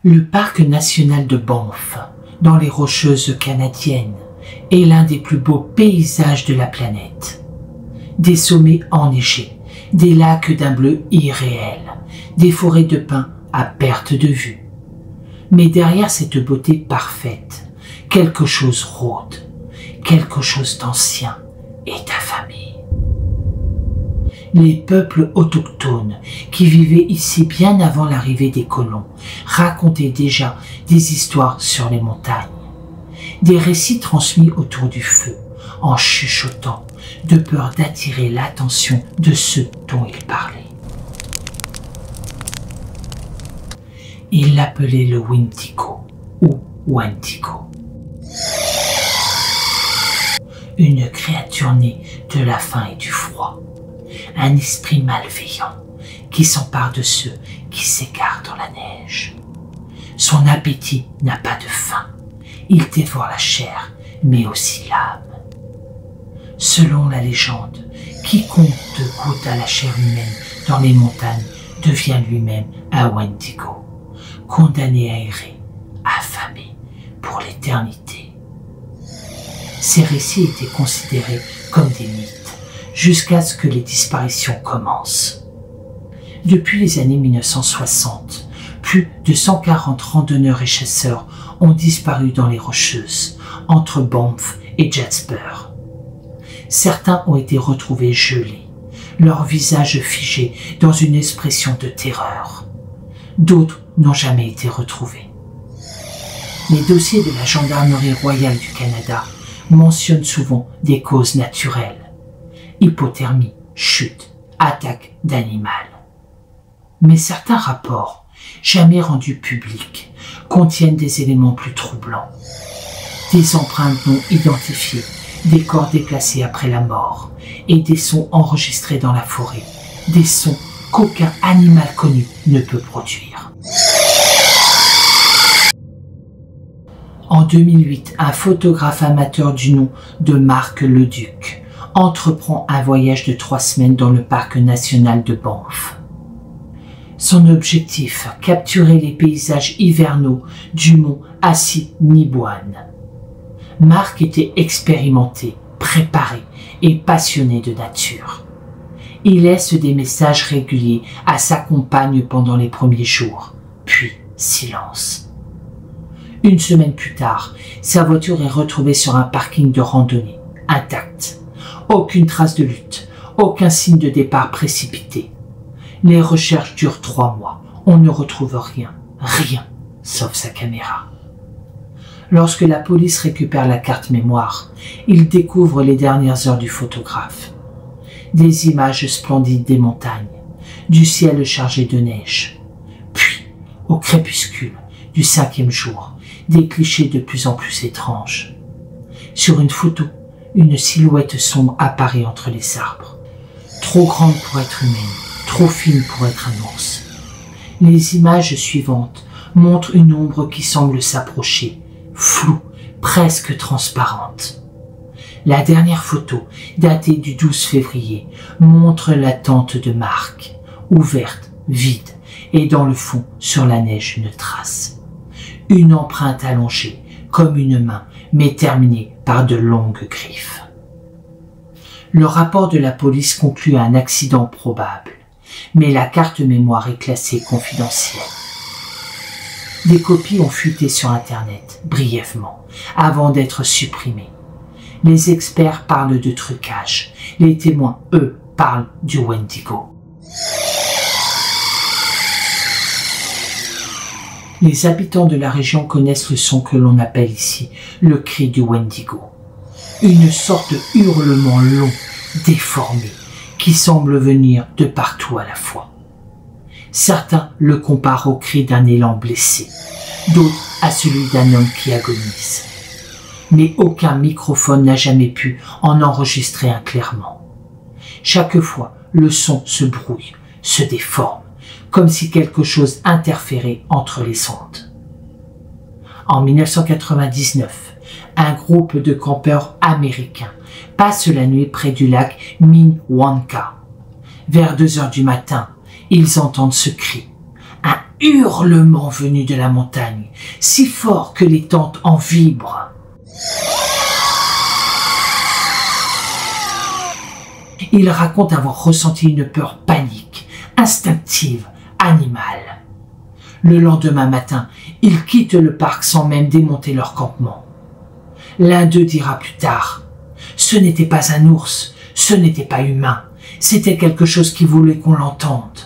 Le parc national de Banff, dans les Rocheuses canadiennes, est l'un des plus beaux paysages de la planète. Des sommets enneigés, des lacs d'un bleu irréel, des forêts de pins à perte de vue. Mais derrière cette beauté parfaite, quelque chose rôde, quelque chose d'ancien et d'affamé. Les peuples autochtones qui vivaient ici bien avant l'arrivée des colons racontaient déjà des histoires sur les montagnes, des récits transmis autour du feu, en chuchotant, de peur d'attirer l'attention de ceux dont ils parlaient. Ils l'appelaient le Wendigo ou Wendigo. Une créature née de la faim et du froid. Un esprit malveillant qui s'empare de ceux qui s'égarent dans la neige. Son appétit n'a pas de fin. Il dévore la chair, mais aussi l'âme. Selon la légende, quiconque goûte à la chair humaine dans les montagnes devient lui-même un Wendigo, condamné à errer, affamé pour l'éternité. Ces récits étaient considérés comme des mythes, jusqu'à ce que les disparitions commencent. Depuis les années 1960, plus de 140 randonneurs et chasseurs ont disparu dans les Rocheuses, entre Banff et Jasper. Certains ont été retrouvés gelés, leur visage figé dans une expression de terreur. D'autres n'ont jamais été retrouvés. Les dossiers de la Gendarmerie royale du Canada mentionnent souvent des causes naturelles. Hypothermie, chute, attaque d'animal. Mais certains rapports, jamais rendus publics, contiennent des éléments plus troublants. Des empreintes non identifiées, des corps déplacés après la mort et des sons enregistrés dans la forêt, des sons qu'aucun animal connu ne peut produire. En 2008, un photographe amateur du nom de Marc Leduc entreprend un voyage de 3 semaines dans le parc national de Banff. Son objectif, capturer les paysages hivernaux du mont Assiniboine. Marc était expérimenté, préparé et passionné de nature. Il laisse des messages réguliers à sa compagne pendant les premiers jours, puis silence. Une semaine plus tard, sa voiture est retrouvée sur un parking de randonnée, intacte. Aucune trace de lutte, aucun signe de départ précipité. Les recherches durent 3 mois. On ne retrouve rien, sauf sa caméra. Lorsque la police récupère la carte mémoire, ils découvrent les dernières heures du photographe. Des images splendides des montagnes, du ciel chargé de neige. Puis, au crépuscule du 5e jour, des clichés de plus en plus étranges. Sur une photo, une silhouette sombre apparaît entre les arbres. Trop grande pour être humaine, trop fine pour être un ours. Les images suivantes montrent une ombre qui semble s'approcher, floue, presque transparente. La dernière photo, datée du 12 février, montre la tente de Marc, ouverte, vide, et dans le fond, sur la neige, une trace. Une empreinte allongée, comme une main, mais terminée par de longues griffes. Le rapport de la police conclut à un accident probable, mais la carte mémoire est classée confidentielle. Des copies ont fuité sur Internet, brièvement, avant d'être supprimées. Les experts parlent de trucage, les témoins, eux, parlent du Wendigo. Les habitants de la région connaissent le son que l'on appelle ici le cri du Wendigo. Une sorte de hurlement long, déformé, qui semble venir de partout à la fois. Certains le comparent au cri d'un élan blessé, d'autres à celui d'un homme qui agonise. Mais aucun microphone n'a jamais pu en enregistrer un clairement. Chaque fois, le son se brouille, se déforme, comme si quelque chose interférait entre les ondes. En 1999, un groupe de campeurs américains passe la nuit près du lac Minnewanka. Vers 2 heures du matin, ils entendent ce cri, un hurlement venu de la montagne, si fort que les tentes en vibrent. Ils racontent avoir ressenti une peur panique, instinctive, animale. Le lendemain matin, ils quittent le parc sans même démonter leur campement. L'un d'eux dira plus tard, « Ce n'était pas un ours, ce n'était pas humain, c'était quelque chose qui voulait qu'on l'entende. »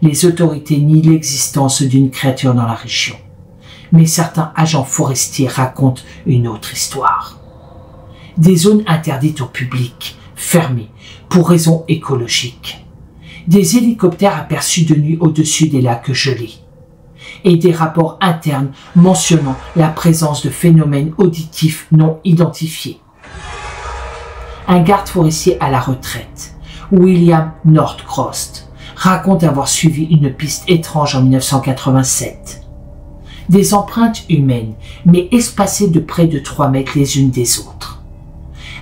Les autorités nient l'existence d'une créature dans la région, mais certains agents forestiers racontent une autre histoire. Des zones interdites au public, fermées, pour raisons écologiques. Des hélicoptères aperçus de nuit au-dessus des lacs gelés. Et des rapports internes mentionnant la présence de phénomènes auditifs non identifiés. Un garde forestier à la retraite, William Northcross, raconte avoir suivi une piste étrange en 1987. Des empreintes humaines, mais espacées de près de 3 mètres les unes des autres.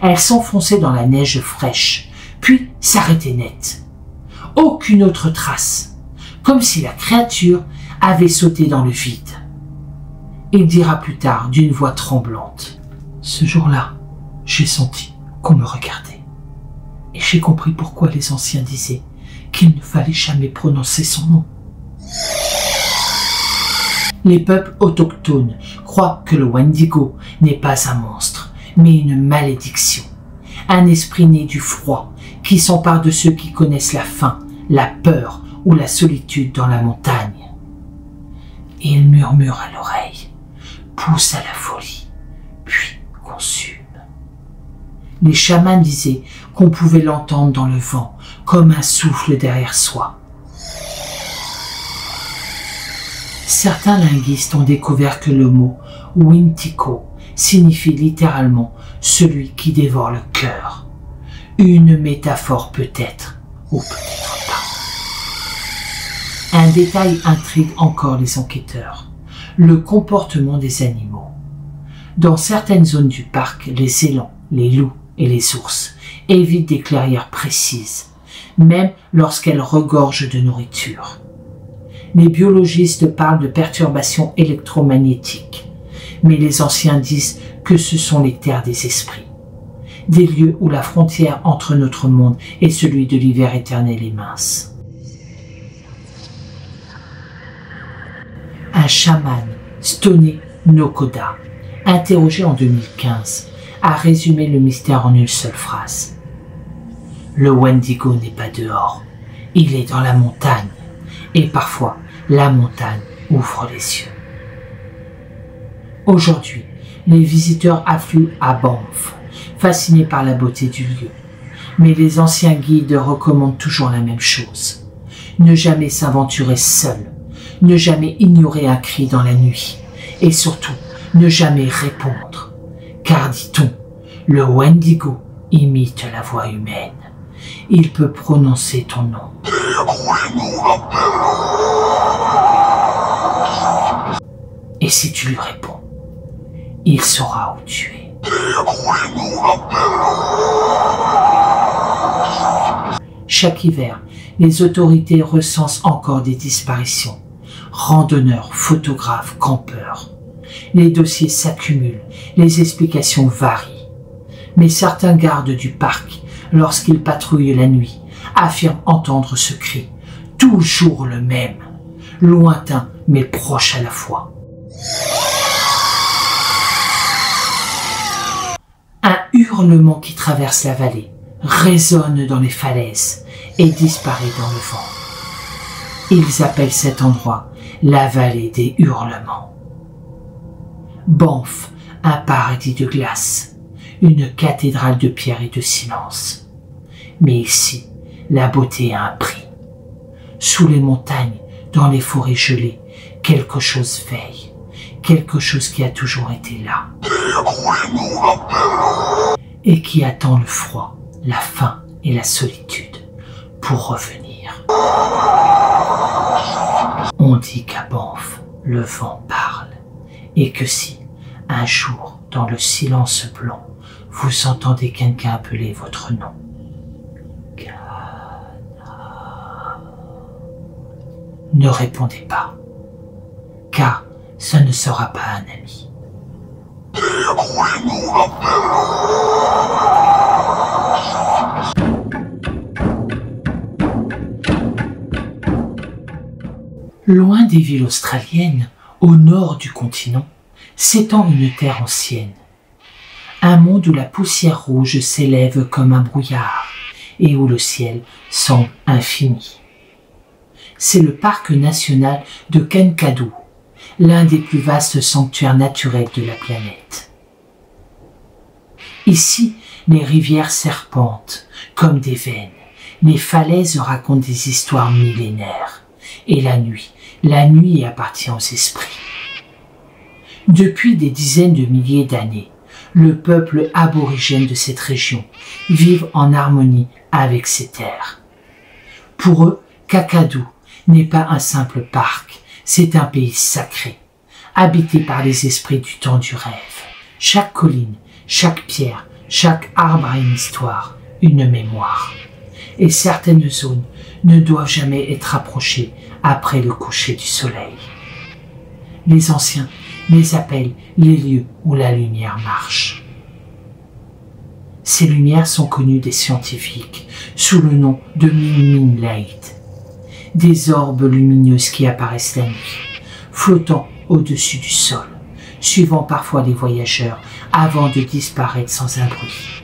Elles s'enfonçaient dans la neige fraîche, puis s'arrêtaient net. Aucune autre trace, comme si la créature avait sauté dans le vide. Il dira plus tard d'une voix tremblante, « Ce jour-là, j'ai senti qu'on me regardait. Et j'ai compris pourquoi les anciens disaient qu'il ne fallait jamais prononcer son nom. » Les peuples autochtones croient que le Wendigo n'est pas un monstre, mais une malédiction, un esprit né du froid qui s'empare de ceux qui connaissent la faim, la peur ou la solitude dans la montagne. Il murmure à l'oreille, pousse à la folie, puis consume. Les chamans disaient qu'on pouvait l'entendre dans le vent, comme un souffle derrière soi. Certains linguistes ont découvert que le mot « Wintiko » signifie littéralement « celui qui dévore le cœur ». Une métaphore peut-être, ou peut-être pas. Un détail intrigue encore les enquêteurs, le comportement des animaux. Dans certaines zones du parc, les élans, les loups et les ours évitent des clairières précises, même lorsqu'elles regorgent de nourriture. Les biologistes parlent de perturbations électromagnétiques, mais les anciens disent que ce sont les terres des esprits, des lieux où la frontière entre notre monde et celui de l'hiver éternel est mince. Un chaman, Stone Nokoda, interrogé en 2015, a résumé le mystère en une seule phrase. Le Wendigo n'est pas dehors, il est dans la montagne, et parfois la montagne ouvre les yeux. Aujourd'hui, les visiteurs affluent à Banff, fascinés par la beauté du lieu. Mais les anciens guides recommandent toujours la même chose. Ne jamais s'aventurer seul, ne jamais ignorer un cri dans la nuit, et surtout, ne jamais répondre. Car, dit-on, le Wendigo imite la voix humaine. Il peut prononcer ton nom. Et si tu lui réponds, il saura où tu es. Chaque hiver, les autorités recensent encore des disparitions. Randonneurs, photographes, campeurs. Les dossiers s'accumulent, les explications varient. Mais certains gardes du parc, lorsqu'ils patrouillent la nuit, affirment entendre ce cri, toujours le même, lointain mais proche à la fois. Un hurlement qui traverse la vallée, résonne dans les falaises et disparaît dans le vent. Ils appellent cet endroit la vallée des hurlements. Banff, un paradis de glace, une cathédrale de pierre et de silence. Mais ici, la beauté a un prix. Sous les montagnes, dans les forêts gelées, quelque chose veille, quelque chose qui a toujours été là. et qui attend le froid, la faim et la solitude pour revenir. On dit qu'à Banff, le vent parle, et que si, un jour, dans le silence blanc, vous entendez quelqu'un appeler votre nom, ne répondez pas, car ce ne sera pas un ami. Loin des villes australiennes, au nord du continent, s'étend une terre ancienne. Un monde où la poussière rouge s'élève comme un brouillard et où le ciel semble infini. C'est le parc national de Kankadu, l'un des plus vastes sanctuaires naturels de la planète. Ici, les rivières serpentent comme des veines, les falaises racontent des histoires millénaires, et la nuit appartient aux esprits. Depuis des dizaines de milliers d'années, le peuple aborigène de cette région vit en harmonie avec ces terres. Pour eux, Kakadu n'est pas un simple parc, c'est un pays sacré, habité par les esprits du temps du rêve. Chaque colline, chaque pierre, chaque arbre a une histoire, une mémoire. Et certaines zones ne doivent jamais être approchées après le coucher du soleil. Les anciens les appellent les lieux où la lumière marche. Ces lumières sont connues des scientifiques sous le nom de Min Light, des orbes lumineuses qui apparaissent la nuit, flottant au-dessus du sol, suivant parfois les voyageurs avant de disparaître sans un bruit.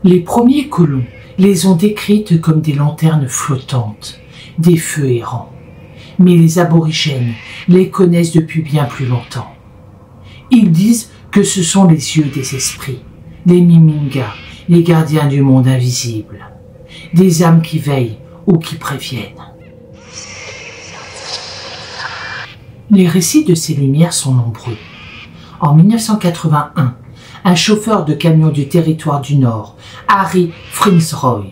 Les premiers colons les ont décrites comme des lanternes flottantes, des feux errants. Mais les aborigènes les connaissent depuis bien plus longtemps. Ils disent que ce sont les yeux des esprits, les Miminga, les gardiens du monde invisible, des âmes qui veillent ou qui préviennent. Les récits de ces lumières sont nombreux. En 1981, un chauffeur de camion du territoire du Nord, Harry Fitzroy,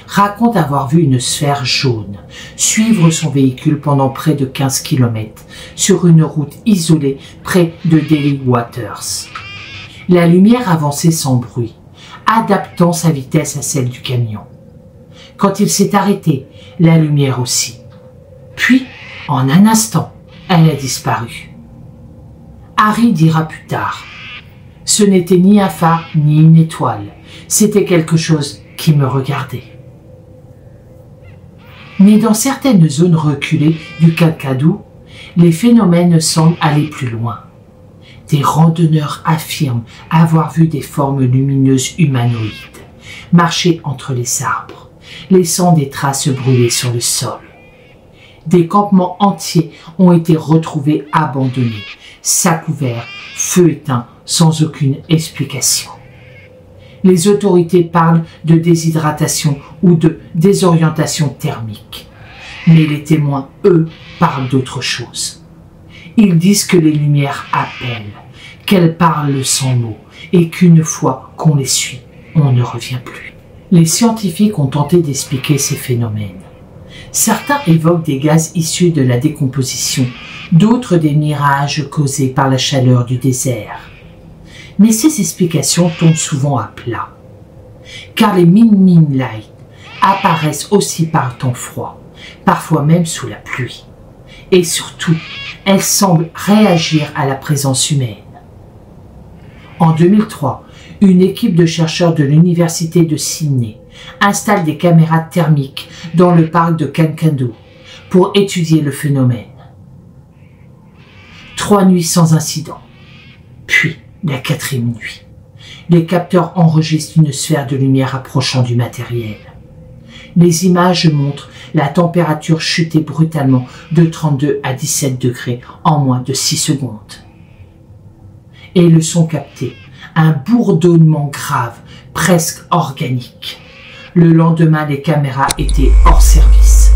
raconte avoir vu une sphère jaune suivre son véhicule pendant près de 15 km sur une route isolée près de Daly Waters. La lumière avançait sans bruit, adaptant sa vitesse à celle du camion. Quand il s'est arrêté, la lumière aussi. Puis, en un instant, elle a disparu. Harry dira plus tard, « Ce n'était ni un phare ni une étoile, c'était quelque chose qui me regardait. » Mais dans certaines zones reculées du Kakadu, les phénomènes semblent aller plus loin. Des randonneurs affirment avoir vu des formes lumineuses humanoïdes marcher entre les arbres, laissant des traces brûlées sur le sol. Des campements entiers ont été retrouvés abandonnés, sacs ouverts, feux éteints, sans aucune explication. Les autorités parlent de déshydratation ou de désorientation thermique. Mais les témoins, eux, parlent d'autre chose. Ils disent que les lumières appellent, qu'elles parlent sans mots et qu'une fois qu'on les suit, on ne revient plus. Les scientifiques ont tenté d'expliquer ces phénomènes. Certains évoquent des gaz issus de la décomposition, d'autres des mirages causés par la chaleur du désert. Mais ces explications tombent souvent à plat, car les Min Light apparaissent aussi par le temps froid, parfois même sous la pluie. Et surtout, elles semblent réagir à la présence humaine. En 2003, une équipe de chercheurs de l'université de Sydney installe des caméras thermiques dans le parc de Kankadu pour étudier le phénomène. 3 nuits sans incident, puis la 4e nuit. Les capteurs enregistrent une sphère de lumière approchant du matériel. Les images montrent la température chuter brutalement de 32 à 17 degrés en moins de 6 secondes. Et le son capté, un bourdonnement grave, presque organique. Le lendemain, les caméras étaient hors service,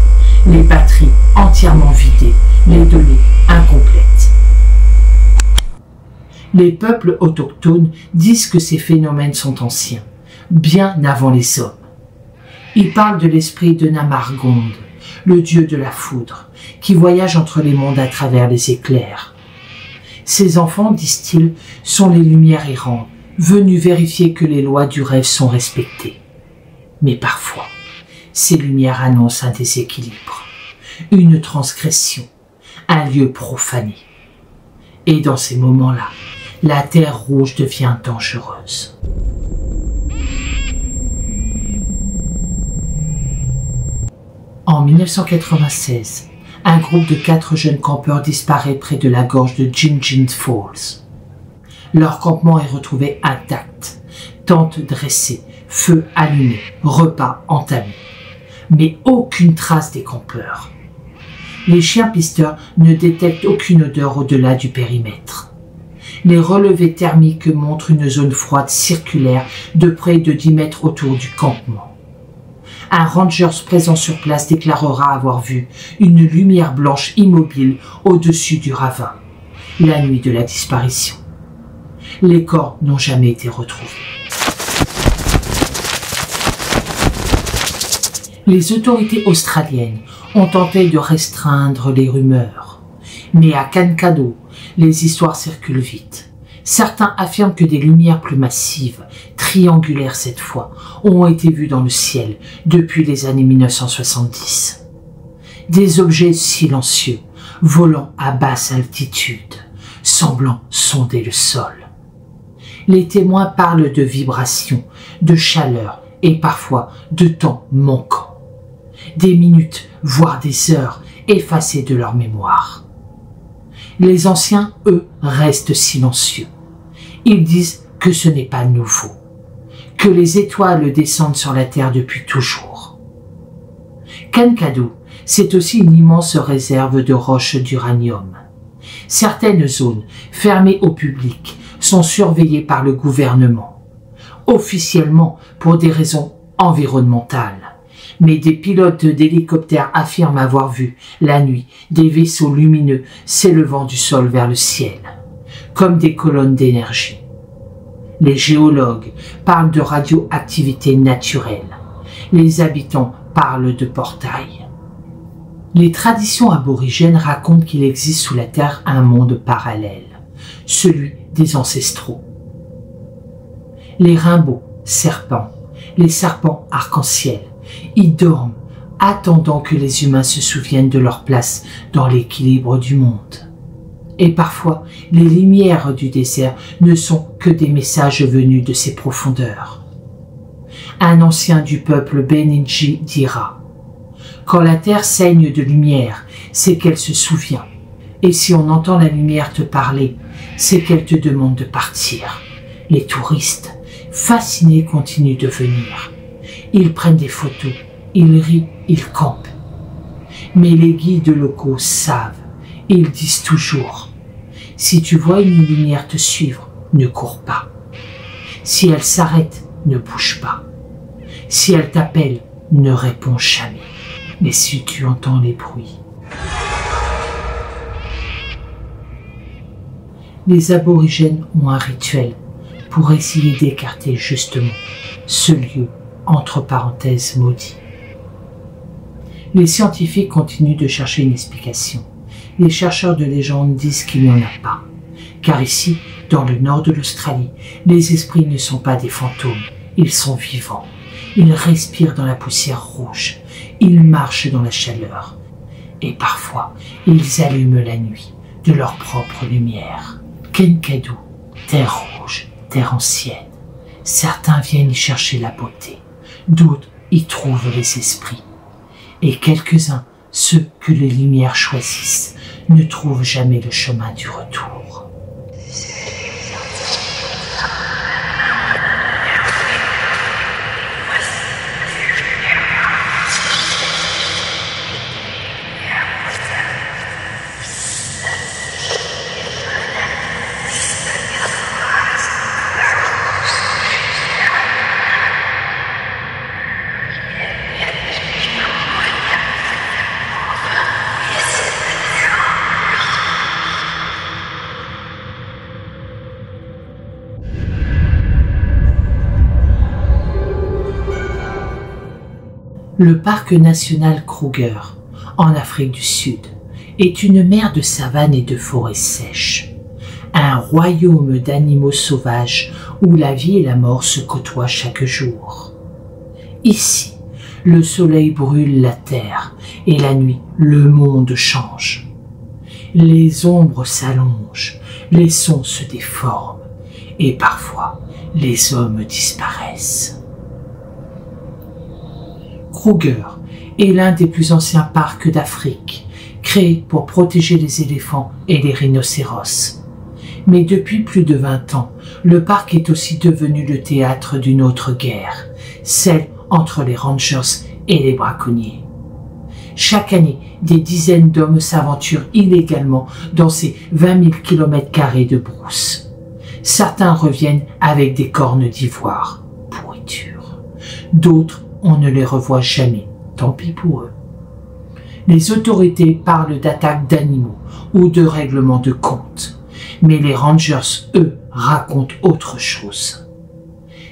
les batteries entièrement vidées, les données incomplètes. Les peuples autochtones disent que ces phénomènes sont anciens, bien avant les hommes. Ils parlent de l'esprit de Namargonde, le dieu de la foudre, qui voyage entre les mondes à travers les éclairs. Ces enfants, disent-ils, sont les lumières errantes, venus vérifier que les lois du rêve sont respectées. Mais parfois, ces lumières annoncent un déséquilibre, une transgression, un lieu profané. Et dans ces moments-là, la terre rouge devient dangereuse. En 1996, un groupe de 4 jeunes campeurs disparaît près de la gorge de Gingin Falls. Leur campement est retrouvé intact, tente dressée, feu allumé, repas entamé. Mais aucune trace des campeurs. Les chiens pisteurs ne détectent aucune odeur au-delà du périmètre. Les relevés thermiques montrent une zone froide circulaire de près de 10 mètres autour du campement. Un ranger présent sur place déclarera avoir vu une lumière blanche immobile au-dessus du ravin, la nuit de la disparition. Les corps n'ont jamais été retrouvés. Les autorités australiennes ont tenté de restreindre les rumeurs, mais à Kankado, les histoires circulent vite. Certains affirment que des lumières plus massives, triangulaires cette fois, ont été vues dans le ciel depuis les années 1970. Des objets silencieux, volant à basse altitude, semblant sonder le sol. Les témoins parlent de vibrations, de chaleur et parfois de temps manquant. Des minutes, voire des heures, effacées de leur mémoire. Les anciens, eux, restent silencieux. Ils disent que ce n'est pas nouveau, que les étoiles descendent sur la Terre depuis toujours. Kankado, c'est aussi une immense réserve de roches d'uranium. Certaines zones, fermées au public, sont surveillées par le gouvernement, officiellement pour des raisons environnementales. Mais des pilotes d'hélicoptères affirment avoir vu, la nuit, des vaisseaux lumineux s'élevant du sol vers le ciel, comme des colonnes d'énergie. Les géologues parlent de radioactivité naturelle. Les habitants parlent de portails. Les traditions aborigènes racontent qu'il existe sous la terre un monde parallèle, celui des ancestraux. Les rainbows, serpents, les serpents arc-en-ciel, ils dorment, attendant que les humains se souviennent de leur place dans l'équilibre du monde. Et parfois, les lumières du désert ne sont que des messages venus de ces profondeurs. Un ancien du peuple Beninji dira « Quand la terre saigne de lumière, c'est qu'elle se souvient. Et si on entend la lumière te parler, c'est qu'elle te demande de partir. » Les touristes, fascinés, continuent de venir. Ils prennent des photos, ils rient, ils campent. Mais les guides locaux savent, ils disent toujours « Si tu vois une lumière te suivre, ne cours pas. Si elle s'arrête, ne bouge pas. Si elle t'appelle, ne réponds jamais. Mais si tu entends les bruits. » Les aborigènes ont un rituel pour essayer d'écarter justement ce lieu entre parenthèses maudit. Les scientifiques continuent de chercher une explication. Les chercheurs de légende disent qu'il n'y en a pas. Car ici, dans le nord de l'Australie, les esprits ne sont pas des fantômes, ils sont vivants. Ils respirent dans la poussière rouge, ils marchent dans la chaleur. Et parfois, ils allument la nuit de leur propre lumière. Kankado, terre rouge, terre ancienne. Certains viennent y chercher la beauté, d'autres y trouvent les esprits. Et quelques-uns, ceux que les lumières choisissent, ne trouvent jamais le chemin du retour. Le parc national Kruger, en Afrique du Sud, est une mer de savane et de forêts sèches. Un royaume d'animaux sauvages où la vie et la mort se côtoient chaque jour. Ici, le soleil brûle la terre et la nuit, le monde change. Les ombres s'allongent, les sons se déforment et parfois les hommes disparaissent. Kruger est l'un des plus anciens parcs d'Afrique, créé pour protéger les éléphants et les rhinocéros. Mais depuis plus de 20 ans, le parc est aussi devenu le théâtre d'une autre guerre, celle entre les rangers et les braconniers. Chaque année, des dizaines d'hommes s'aventurent illégalement dans ces 20 000 km² de brousse. Certains reviennent avec des cornes d'ivoire, pourriture. D'autres, on ne les revoit jamais, tant pis pour eux. Les autorités parlent d'attaques d'animaux ou de règlements de comptes. Mais les rangers, eux, racontent autre chose.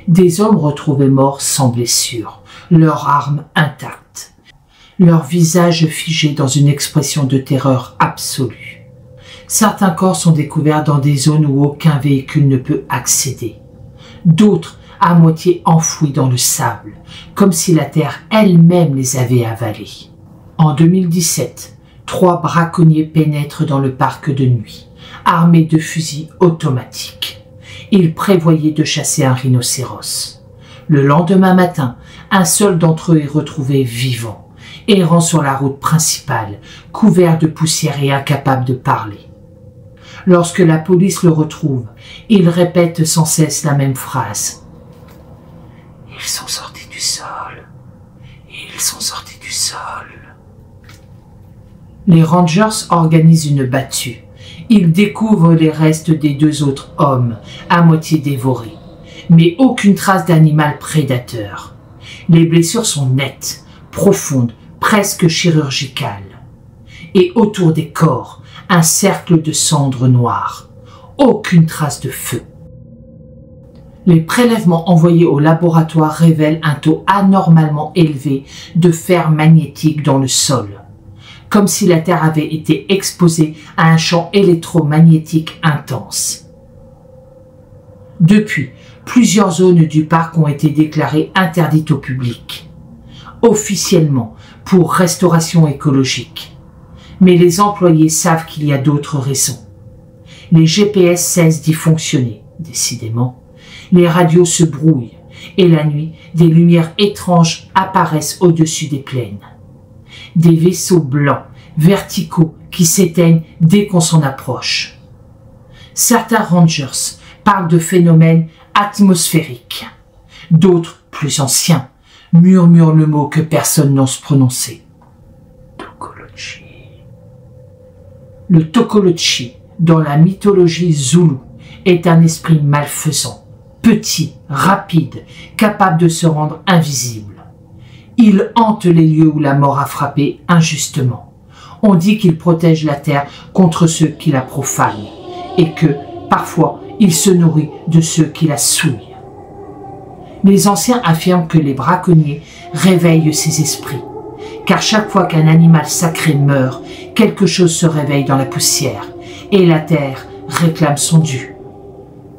Des hommes retrouvés morts sans blessure, leurs armes intactes, leur visage figé dans une expression de terreur absolue. Certains corps sont découverts dans des zones où aucun véhicule ne peut accéder. D'autres à moitié enfouis dans le sable, comme si la terre elle-même les avait avalés. En 2017, 3 braconniers pénètrent dans le parc de nuit, armés de fusils automatiques. Ils prévoyaient de chasser un rhinocéros. Le lendemain matin, un seul d'entre eux est retrouvé vivant, errant sur la route principale, couvert de poussière et incapable de parler. Lorsque la police le retrouve, il répète sans cesse la même phrase. « Ils sont sortis du sol. Ils sont sortis du sol. » Les rangers organisent une battue. Ils découvrent les restes des 2 autres hommes, à moitié dévorés, mais aucune trace d'animal prédateur. Les blessures sont nettes, profondes, presque chirurgicales. Et autour des corps, un cercle de cendres noires. Aucune trace de feu. Les prélèvements envoyés au laboratoire révèlent un taux anormalement élevé de fer magnétique dans le sol, comme si la Terre avait été exposée à un champ électromagnétique intense. Depuis, plusieurs zones du parc ont été déclarées interdites au public, officiellement pour restauration écologique. Mais les employés savent qu'il y a d'autres raisons. Les GPS cessent d'y fonctionner, décidément. Les radios se brouillent et la nuit, des lumières étranges apparaissent au-dessus des plaines. Des vaisseaux blancs, verticaux, qui s'éteignent dès qu'on s'en approche. Certains rangers parlent de phénomènes atmosphériques. D'autres, plus anciens, murmurent le mot que personne n'ose prononcer. Tokolochi. Le Tokolochi, dans la mythologie zoulou, est un esprit malfaisant, petit, rapide, capable de se rendre invisible. Il hante les lieux où la mort a frappé injustement. On dit qu'il protège la terre contre ceux qui la profanent et que, parfois, il se nourrit de ceux qui la souillent. Les anciens affirment que les braconniers réveillent ces esprits, car chaque fois qu'un animal sacré meurt, quelque chose se réveille dans la poussière et la terre réclame son dû.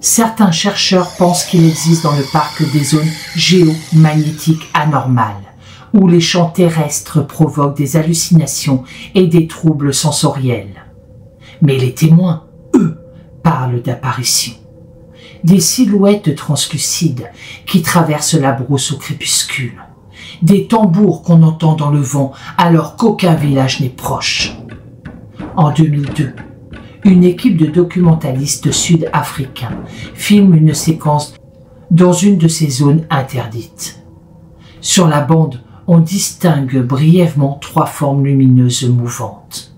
Certains chercheurs pensent qu'il existe dans le parc des zones géomagnétiques anormales, où les champs terrestres provoquent des hallucinations et des troubles sensoriels. Mais les témoins, eux, parlent d'apparitions. Des silhouettes translucides qui traversent la brousse au crépuscule. Des tambours qu'on entend dans le vent alors qu'aucun village n'est proche. En 2002, une équipe de documentalistes sud-africains filme une séquence dans une de ces zones interdites. Sur la bande, on distingue brièvement 3 formes lumineuses mouvantes.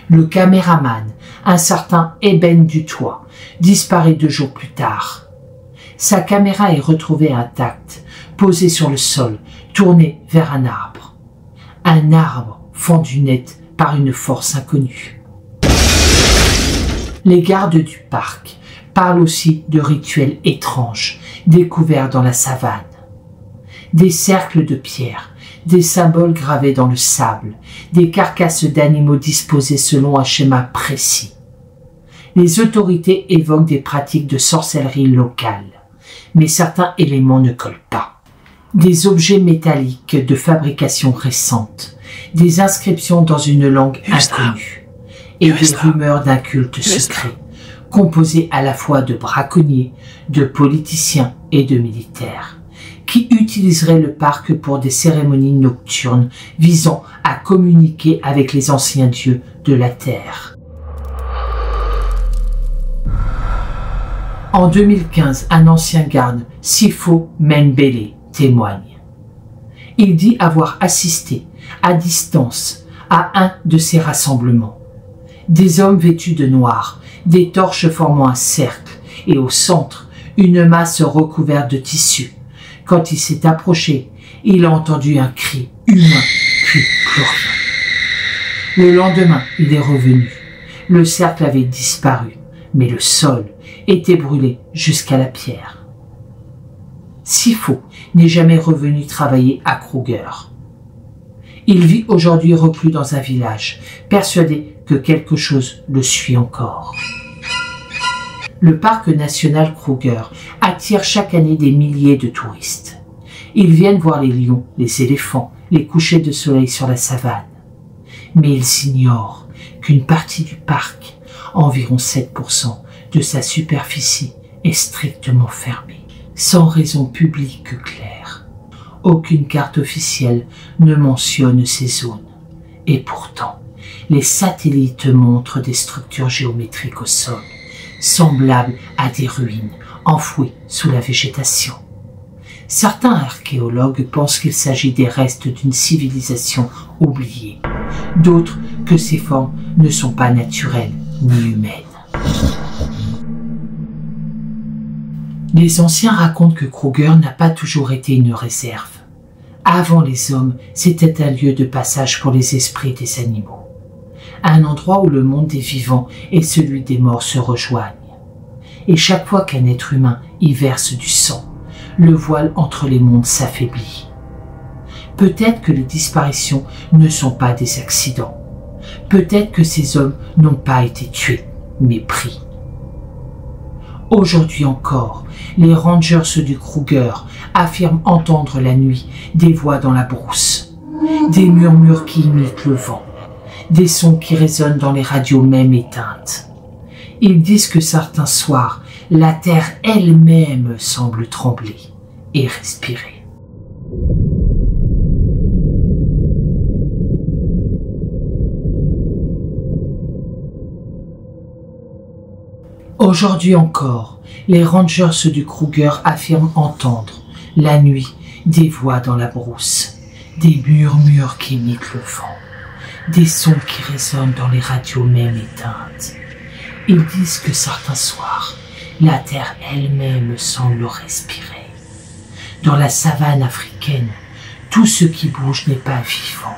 Le caméraman, un certain Eben Dutoit, disparaît 2 jours plus tard. Sa caméra est retrouvée intacte, posée sur le sol, tournée vers un arbre. Un arbre fendu net par une force inconnue. Les gardes du parc parlent aussi de rituels étranges découverts dans la savane. Des cercles de pierre, des symboles gravés dans le sable, des carcasses d'animaux disposées selon un schéma précis. Les autorités évoquent des pratiques de sorcellerie locales, mais certains éléments ne collent pas. Des objets métalliques de fabrication récente, des inscriptions dans une langue inconnue, et des rumeurs d'un culte secret, composé à la fois de braconniers, de politiciens et de militaires, qui utiliseraient le parc pour des cérémonies nocturnes visant à communiquer avec les anciens dieux de la Terre. En 2015, un ancien garde, Sifo Menbele, témoigne. Il dit avoir assisté, à distance, à un de ces rassemblements. Des hommes vêtus de noir, des torches formant un cercle, et au centre, une masse recouverte de tissu. Quand il s'est approché, il a entendu un cri humain, puis plus rien. Le lendemain, il est revenu. Le cercle avait disparu, mais le sol était brûlé jusqu'à la pierre. Sifo n'est jamais revenu travailler à Kruger. Il vit aujourd'hui reclus dans un village, persuadé que quelque chose le suit encore. Le parc national Kruger attire chaque année des milliers de touristes. Ils viennent voir les lions, les éléphants, les couchers de soleil sur la savane. Mais ils ignorent qu'une partie du parc, environ 7% de sa superficie, est strictement fermée, sans raison publique claire. Aucune carte officielle ne mentionne ces zones. Et pourtant, les satellites montrent des structures géométriques au sol, semblables à des ruines enfouies sous la végétation. Certains archéologues pensent qu'il s'agit des restes d'une civilisation oubliée, d'autres que ces formes ne sont pas naturelles ni humaines. Les anciens racontent que Kruger n'a pas toujours été une réserve. Avant les hommes, c'était un lieu de passage pour les esprits des animaux. Un endroit où le monde des vivants et celui des morts se rejoignent. Et chaque fois qu'un être humain y verse du sang, le voile entre les mondes s'affaiblit. Peut-être que les disparitions ne sont pas des accidents. Peut-être que ces hommes n'ont pas été tués, mais pris. Aujourd'hui encore, les rangers du Kruger affirment entendre la nuit des voix dans la brousse, des murmures qui imitent le vent, des sons qui résonnent dans les radios même éteintes. Ils disent que certains soirs, la terre elle-même semble trembler et respirer. Aujourd'hui encore, les rangers du Kruger affirment entendre, la nuit, des voix dans la brousse, des murmures qui imitent le vent, des sons qui résonnent dans les radios même éteintes. Ils disent que certains soirs, la terre elle-même semble respirer. Dans la savane africaine, tout ce qui bouge n'est pas vivant,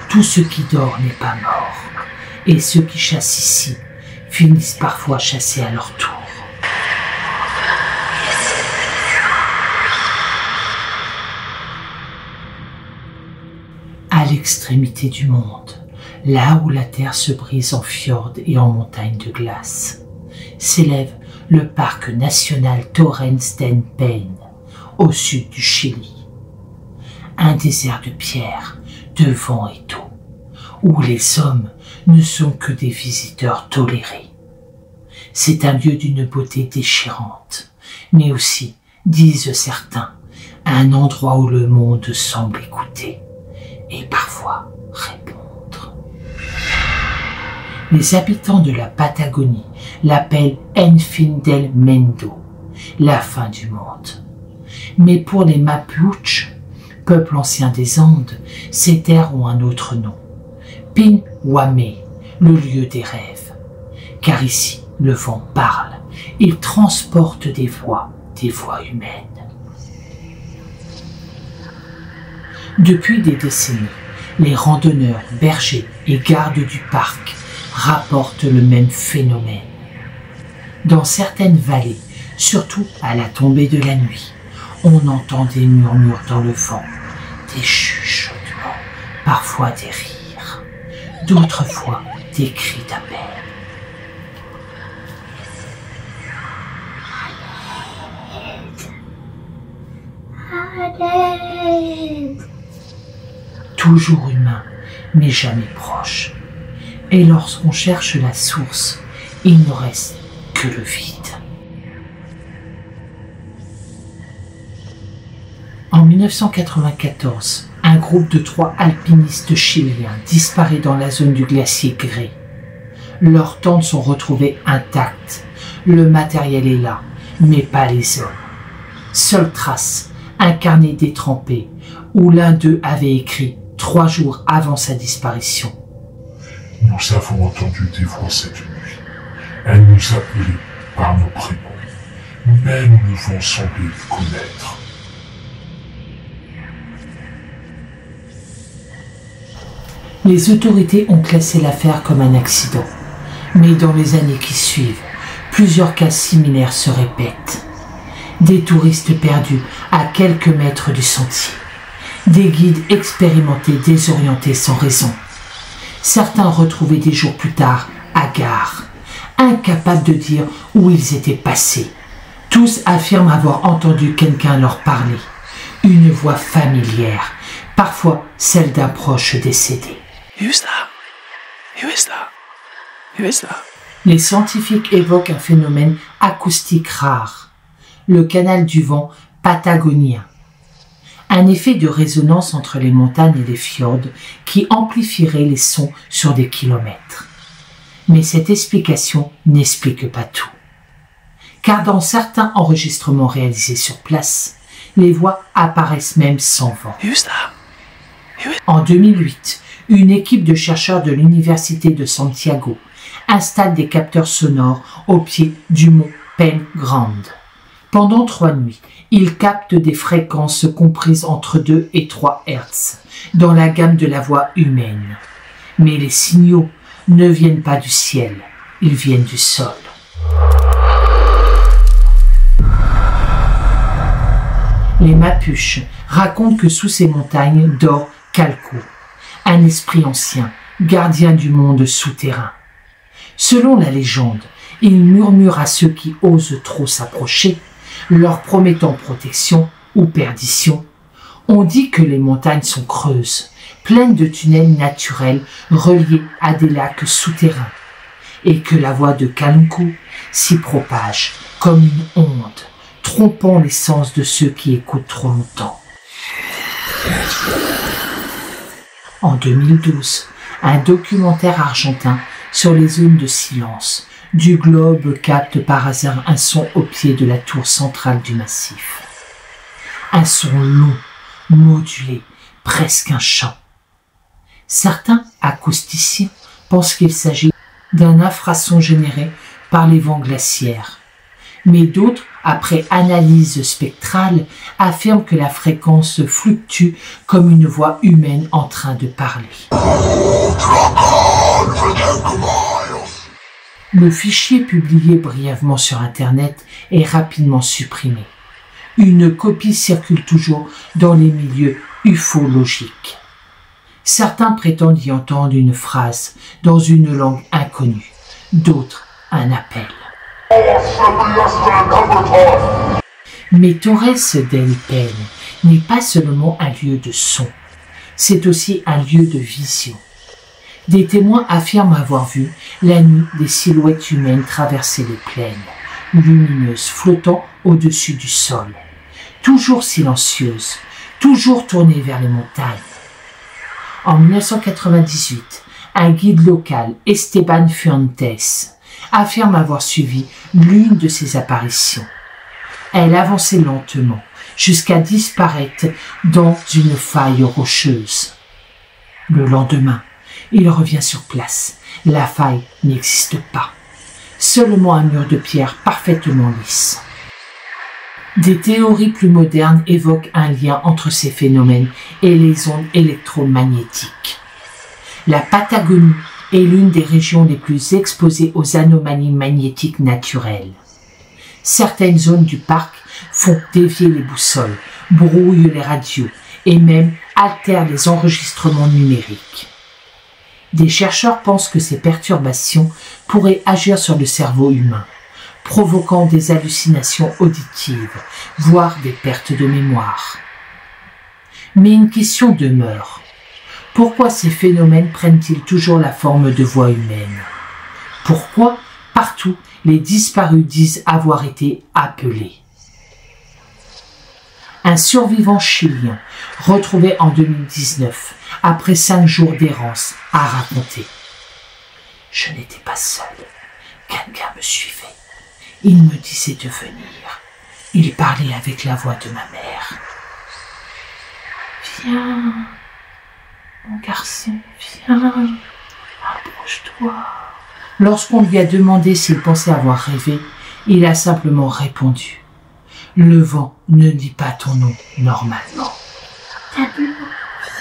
tout ce qui dort n'est pas mort, et ceux qui chassent ici finissent parfois chassés à leur tour. À l'extrémité du monde, là où la terre se brise en fjords et en montagnes de glace, s'élève le parc national Torrens den Paine, au sud du Chili. Un désert de pierre, de vent et d'eau, où les hommes ne sont que des visiteurs tolérés. C'est un lieu d'une beauté déchirante, mais aussi, disent certains, un endroit où le monde semble écouter et parfois répondre. Les habitants de la Patagonie l'appellent En fin del Mundo, la fin du monde. Mais pour les Mapuches, peuple ancien des Andes, ces terres ont un autre nom, Pinwame, le lieu des rêves. Car ici, le vent parle, il transporte des voix humaines. Depuis des décennies, les randonneurs, bergers et gardes du parc rapportent le même phénomène. Dans certaines vallées, surtout à la tombée de la nuit, on entend des murmures dans le vent, des chuchotements. fois des rires, d'autres fois des cris d'appel. Toujours humain, mais jamais proche. Et lorsqu'on cherche la source, il ne reste que le vide. En 1994, un groupe de 3 alpinistes chiliens disparaît dans la zone du glacier Grey. Leurs tentes sont retrouvées intactes. Le matériel est là, mais pas les hommes. Seule trace, un carnet détrempé, où l'un d'eux avait écrit 3 jours avant sa disparition. Nous avons entendu des voix cette nuit. Elles nous appelaient par nos prénoms, mais nous devons sembler les connaître. Les autorités ont classé l'affaire comme un accident, mais dans les années qui suivent, plusieurs cas similaires se répètent. Des touristes perdus à quelques mètres du sentier, des guides expérimentés désorientés sans raison, certains retrouvés des jours plus tard à gare, incapables de dire où ils étaient passés. Tous affirment avoir entendu quelqu'un leur parler, une voix familière, parfois celle d'un proche décédé. Who's that? Who is that? Who is that? Les scientifiques évoquent un phénomène acoustique rare, le canal du vent patagonien. Un effet de résonance entre les montagnes et les fjords qui amplifierait les sons sur des kilomètres. Mais cette explication n'explique pas tout. Car dans certains enregistrements réalisés sur place, les voix apparaissent même sans vent. Who's that? En 2008, une équipe de chercheurs de l'Université de Santiago installe des capteurs sonores au pied du mont Pen Grande. Pendant 3 nuits, ils captent des fréquences comprises entre 2 et 3 Hz, dans la gamme de la voix humaine. Mais les signaux ne viennent pas du ciel, ils viennent du sol. Les Mapuches racontent que sous ces montagnes dort Calco, un esprit ancien, gardien du monde souterrain. Selon la légende, il murmure à ceux qui osent trop s'approcher, leur promettant protection ou perdition. On dit que les montagnes sont creuses, pleines de tunnels naturels reliés à des lacs souterrains, et que la voix de Calco s'y propage comme une onde, trompant les sens de ceux qui écoutent trop longtemps. En 2012, un documentaire argentin sur les zones de silence du globe capte par hasard un son au pied de la tour centrale du massif. Un son long, modulé, presque un chant. Certains acousticiens pensent qu'il s'agit d'un infrason généré par les vents glaciaires. Mais d'autres, après analyse spectrale, affirment que la fréquence fluctue comme une voix humaine en train de parler. Le fichier publié brièvement sur Internet est rapidement supprimé. Une copie circule toujours dans les milieux ufologiques. Certains prétendent y entendre une phrase dans une langue inconnue, d'autres un appel. Mais Torres del Paine n'est pas seulement un lieu de son, c'est aussi un lieu de vision. Des témoins affirment avoir vu la nuit des silhouettes humaines traverser les plaines, lumineuses, flottant au-dessus du sol, toujours silencieuses, toujours tournées vers les montagnes. En 1998, un guide local, Esteban Fuentes, affirme avoir suivi l'une de ces apparitions. Elle avançait lentement, jusqu'à disparaître dans une faille rocheuse. Le lendemain, il revient sur place. La faille n'existe pas. Seulement un mur de pierre parfaitement lisse. Des théories plus modernes évoquent un lien entre ces phénomènes et les ondes électromagnétiques. La Patagonie est l'une des régions les plus exposées aux anomalies magnétiques naturelles. Certaines zones du parc font dévier les boussoles, brouillent les radios et même altèrent les enregistrements numériques. Des chercheurs pensent que ces perturbations pourraient agir sur le cerveau humain, provoquant des hallucinations auditives, voire des pertes de mémoire. Mais une question demeure. Pourquoi ces phénomènes prennent-ils toujours la forme de voix humaines? Pourquoi, partout, les disparus disent avoir été appelés? Un survivant chilien, retrouvé en 2019, après 5 jours d'errance, a raconté: « Je n'étais pas seul. Quelqu'un me suivait. Il me disait de venir. Il parlait avec la voix de ma mère. Viens, mon garçon, viens, approche-toi. » Lorsqu'on lui a demandé s'il pensait avoir rêvé, il a simplement répondu: « Le vent ne dit pas ton nom normalement. » Pablo,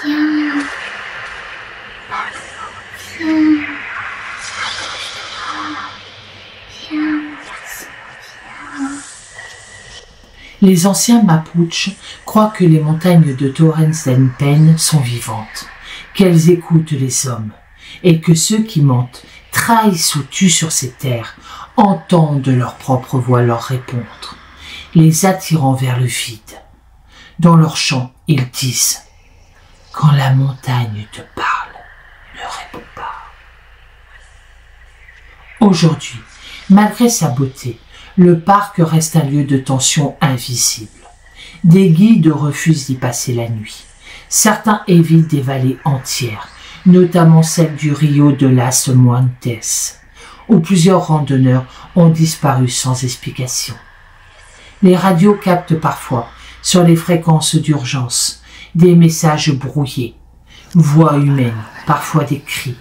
viens. Pablo, viens. Viens, mon garçon, viens. Les anciens Mapuches croient que les montagnes de Torrens del Paine sont vivantes, qu'elles écoutent les hommes, et que ceux qui mentent, trahissent ou tuent sur ces terres, entendent de leur propre voix leur répondre, les attirant vers le vide. Dans leurs chants, ils disent: « Quand la montagne te parle, ne réponds pas. » Aujourd'hui, malgré sa beauté, le parc reste un lieu de tension invisible. Des guides refusent d'y passer la nuit. Certains évitent des vallées entières, notamment celle du Rio de las Muantes, où plusieurs randonneurs ont disparu sans explication. Les radios captent parfois, sur les fréquences d'urgence, des messages brouillés, voix humaines, parfois des cris,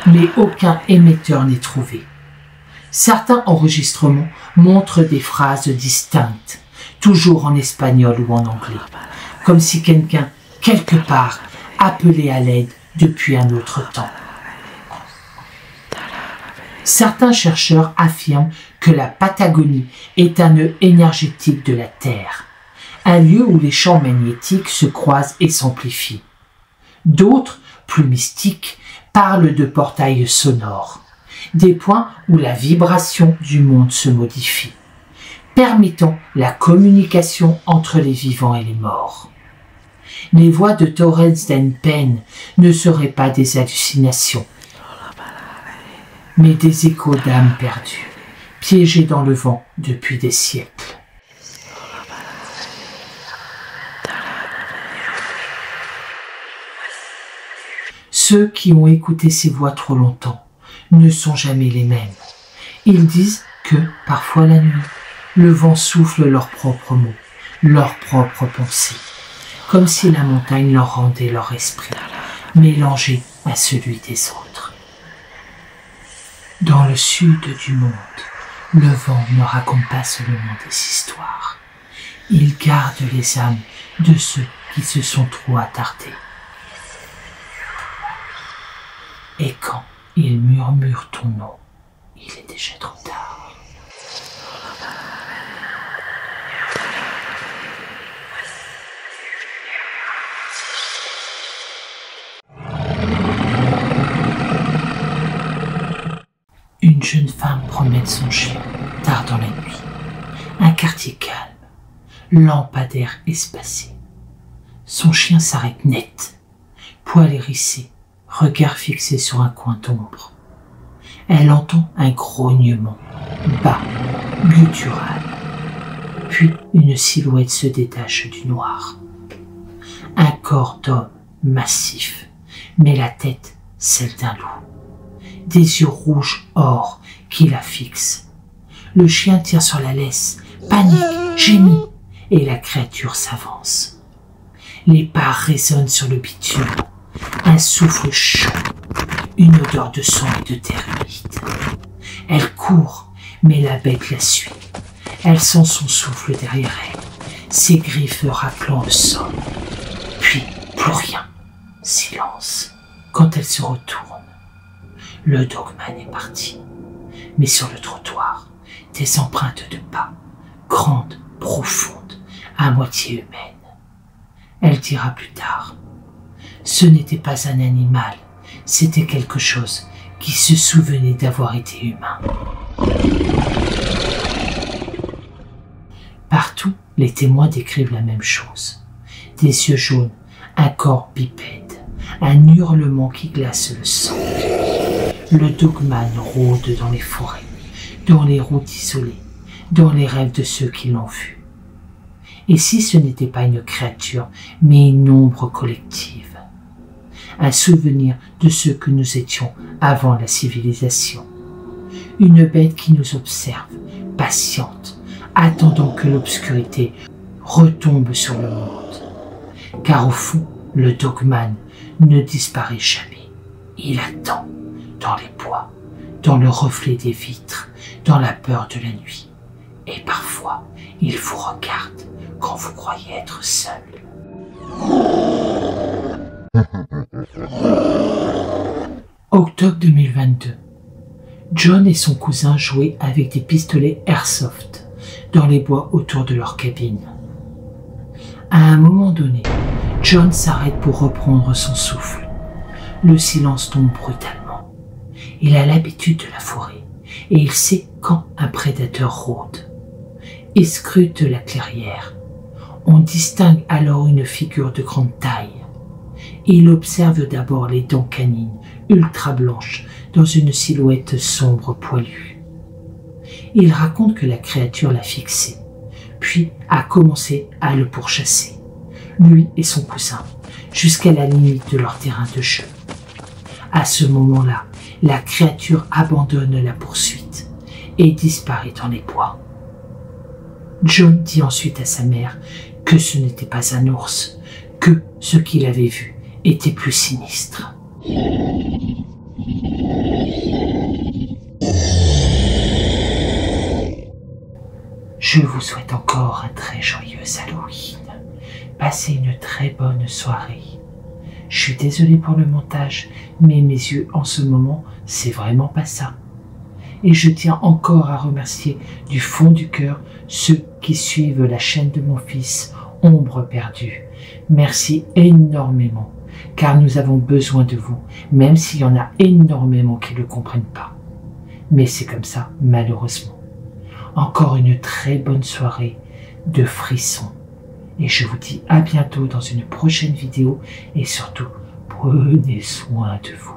mais aucun émetteur n'est trouvé. Certains enregistrements montrent des phrases distinctes, toujours en espagnol ou en anglais, comme si quelqu'un, quelque part, appelait à l'aide depuis un autre temps. Certains chercheurs affirment que la Patagonie est un nœud énergétique de la Terre, un lieu où les champs magnétiques se croisent et s'amplifient. D'autres, plus mystiques, parlent de portails sonores, des points où la vibration du monde se modifie, permettant la communication entre les vivants et les morts. Les voix de Torrens del Paine ne seraient pas des hallucinations, mais des échos d'âmes perdues, piégées dans le vent depuis des siècles. Ceux qui ont écouté ces voix trop longtemps ne sont jamais les mêmes. Ils disent que, parfois la nuit, le vent souffle leurs propres mots, leurs propres pensées, comme si la montagne leur rendait leur esprit, mélangé à celui des autres. Dans le sud du monde, le vent ne raconte pas seulement des histoires. Il garde les âmes de ceux qui se sont trop attardés. Et quand il murmure ton nom, il est déjà trop tard. Une jeune femme promène son chien, tard dans la nuit. Un quartier calme, lampadaire espacé. Son chien s'arrête net, poil hérissé, regard fixé sur un coin d'ombre. Elle entend un grognement, bas, guttural. Puis une silhouette se détache du noir. Un corps d'homme massif, mais la tête, celle d'un loup. Des yeux rouges or qui la fixent. Le chien tire sur la laisse, panique, gémit, et la créature s'avance. Les pas résonnent sur le bitume. Un souffle chaud, une odeur de sang et de terre humide. Elle court, mais la bête la suit. Elle sent son souffle derrière elle, ses griffes raclant le sol. Puis, plus rien, silence. Quand elle se retourne, le dogman est parti. Mais sur le trottoir, des empreintes de pas, grandes, profondes, à moitié humaines. Elle dira plus tard. Ce n'était pas un animal, c'était quelque chose qui se souvenait d'avoir été humain. Partout, les témoins décrivent la même chose. Des yeux jaunes, un corps bipède, un hurlement qui glace le sang. Le dogman rôde dans les forêts, dans les routes isolées, dans les rêves de ceux qui l'ont vu. Et si ce n'était pas une créature, mais une ombre collective, un souvenir de ce que nous étions avant la civilisation, une bête qui nous observe, patiente, attendant que l'obscurité retombe sur le monde. Car au fond, le dogman ne disparaît jamais. Il attend, dans les bois, dans le reflet des vitres, dans la peur de la nuit. Et parfois, il vous regarde quand vous croyez être seul. Octobre 2022. John et son cousin jouaient avec des pistolets airsoft dans les bois autour de leur cabine. À un moment donné, John s'arrête pour reprendre son souffle. Le silence tombe brutalement. Il a l'habitude de la forêt et il sait quand un prédateur rôde. Il scrute la clairière. On distingue alors une figure de grande taille. Il observe d'abord les dents canines ultra blanches dans une silhouette sombre poilue. Il raconte que la créature l'a fixé, puis a commencé à le pourchasser, lui et son cousin, jusqu'à la limite de leur terrain de jeu. À ce moment-là, la créature abandonne la poursuite et disparaît dans les bois. John dit ensuite à sa mère que ce n'était pas un ours, que ce qu'il avait vu était plus sinistre. Je vous souhaite encore un très joyeux Halloween. Passez une très bonne soirée. Je suis désolé pour le montage, mais mes yeux en ce moment, c'est vraiment pas ça. Et je tiens encore à remercier du fond du cœur ceux qui suivent la chaîne de mon fils, Ombre Perdue. Merci énormément, car nous avons besoin de vous, même s'il y en a énormément qui ne le comprennent pas. Mais c'est comme ça, malheureusement. Encore une très bonne soirée de frissons. Et je vous dis à bientôt dans une prochaine vidéo et surtout, prenez soin de vous.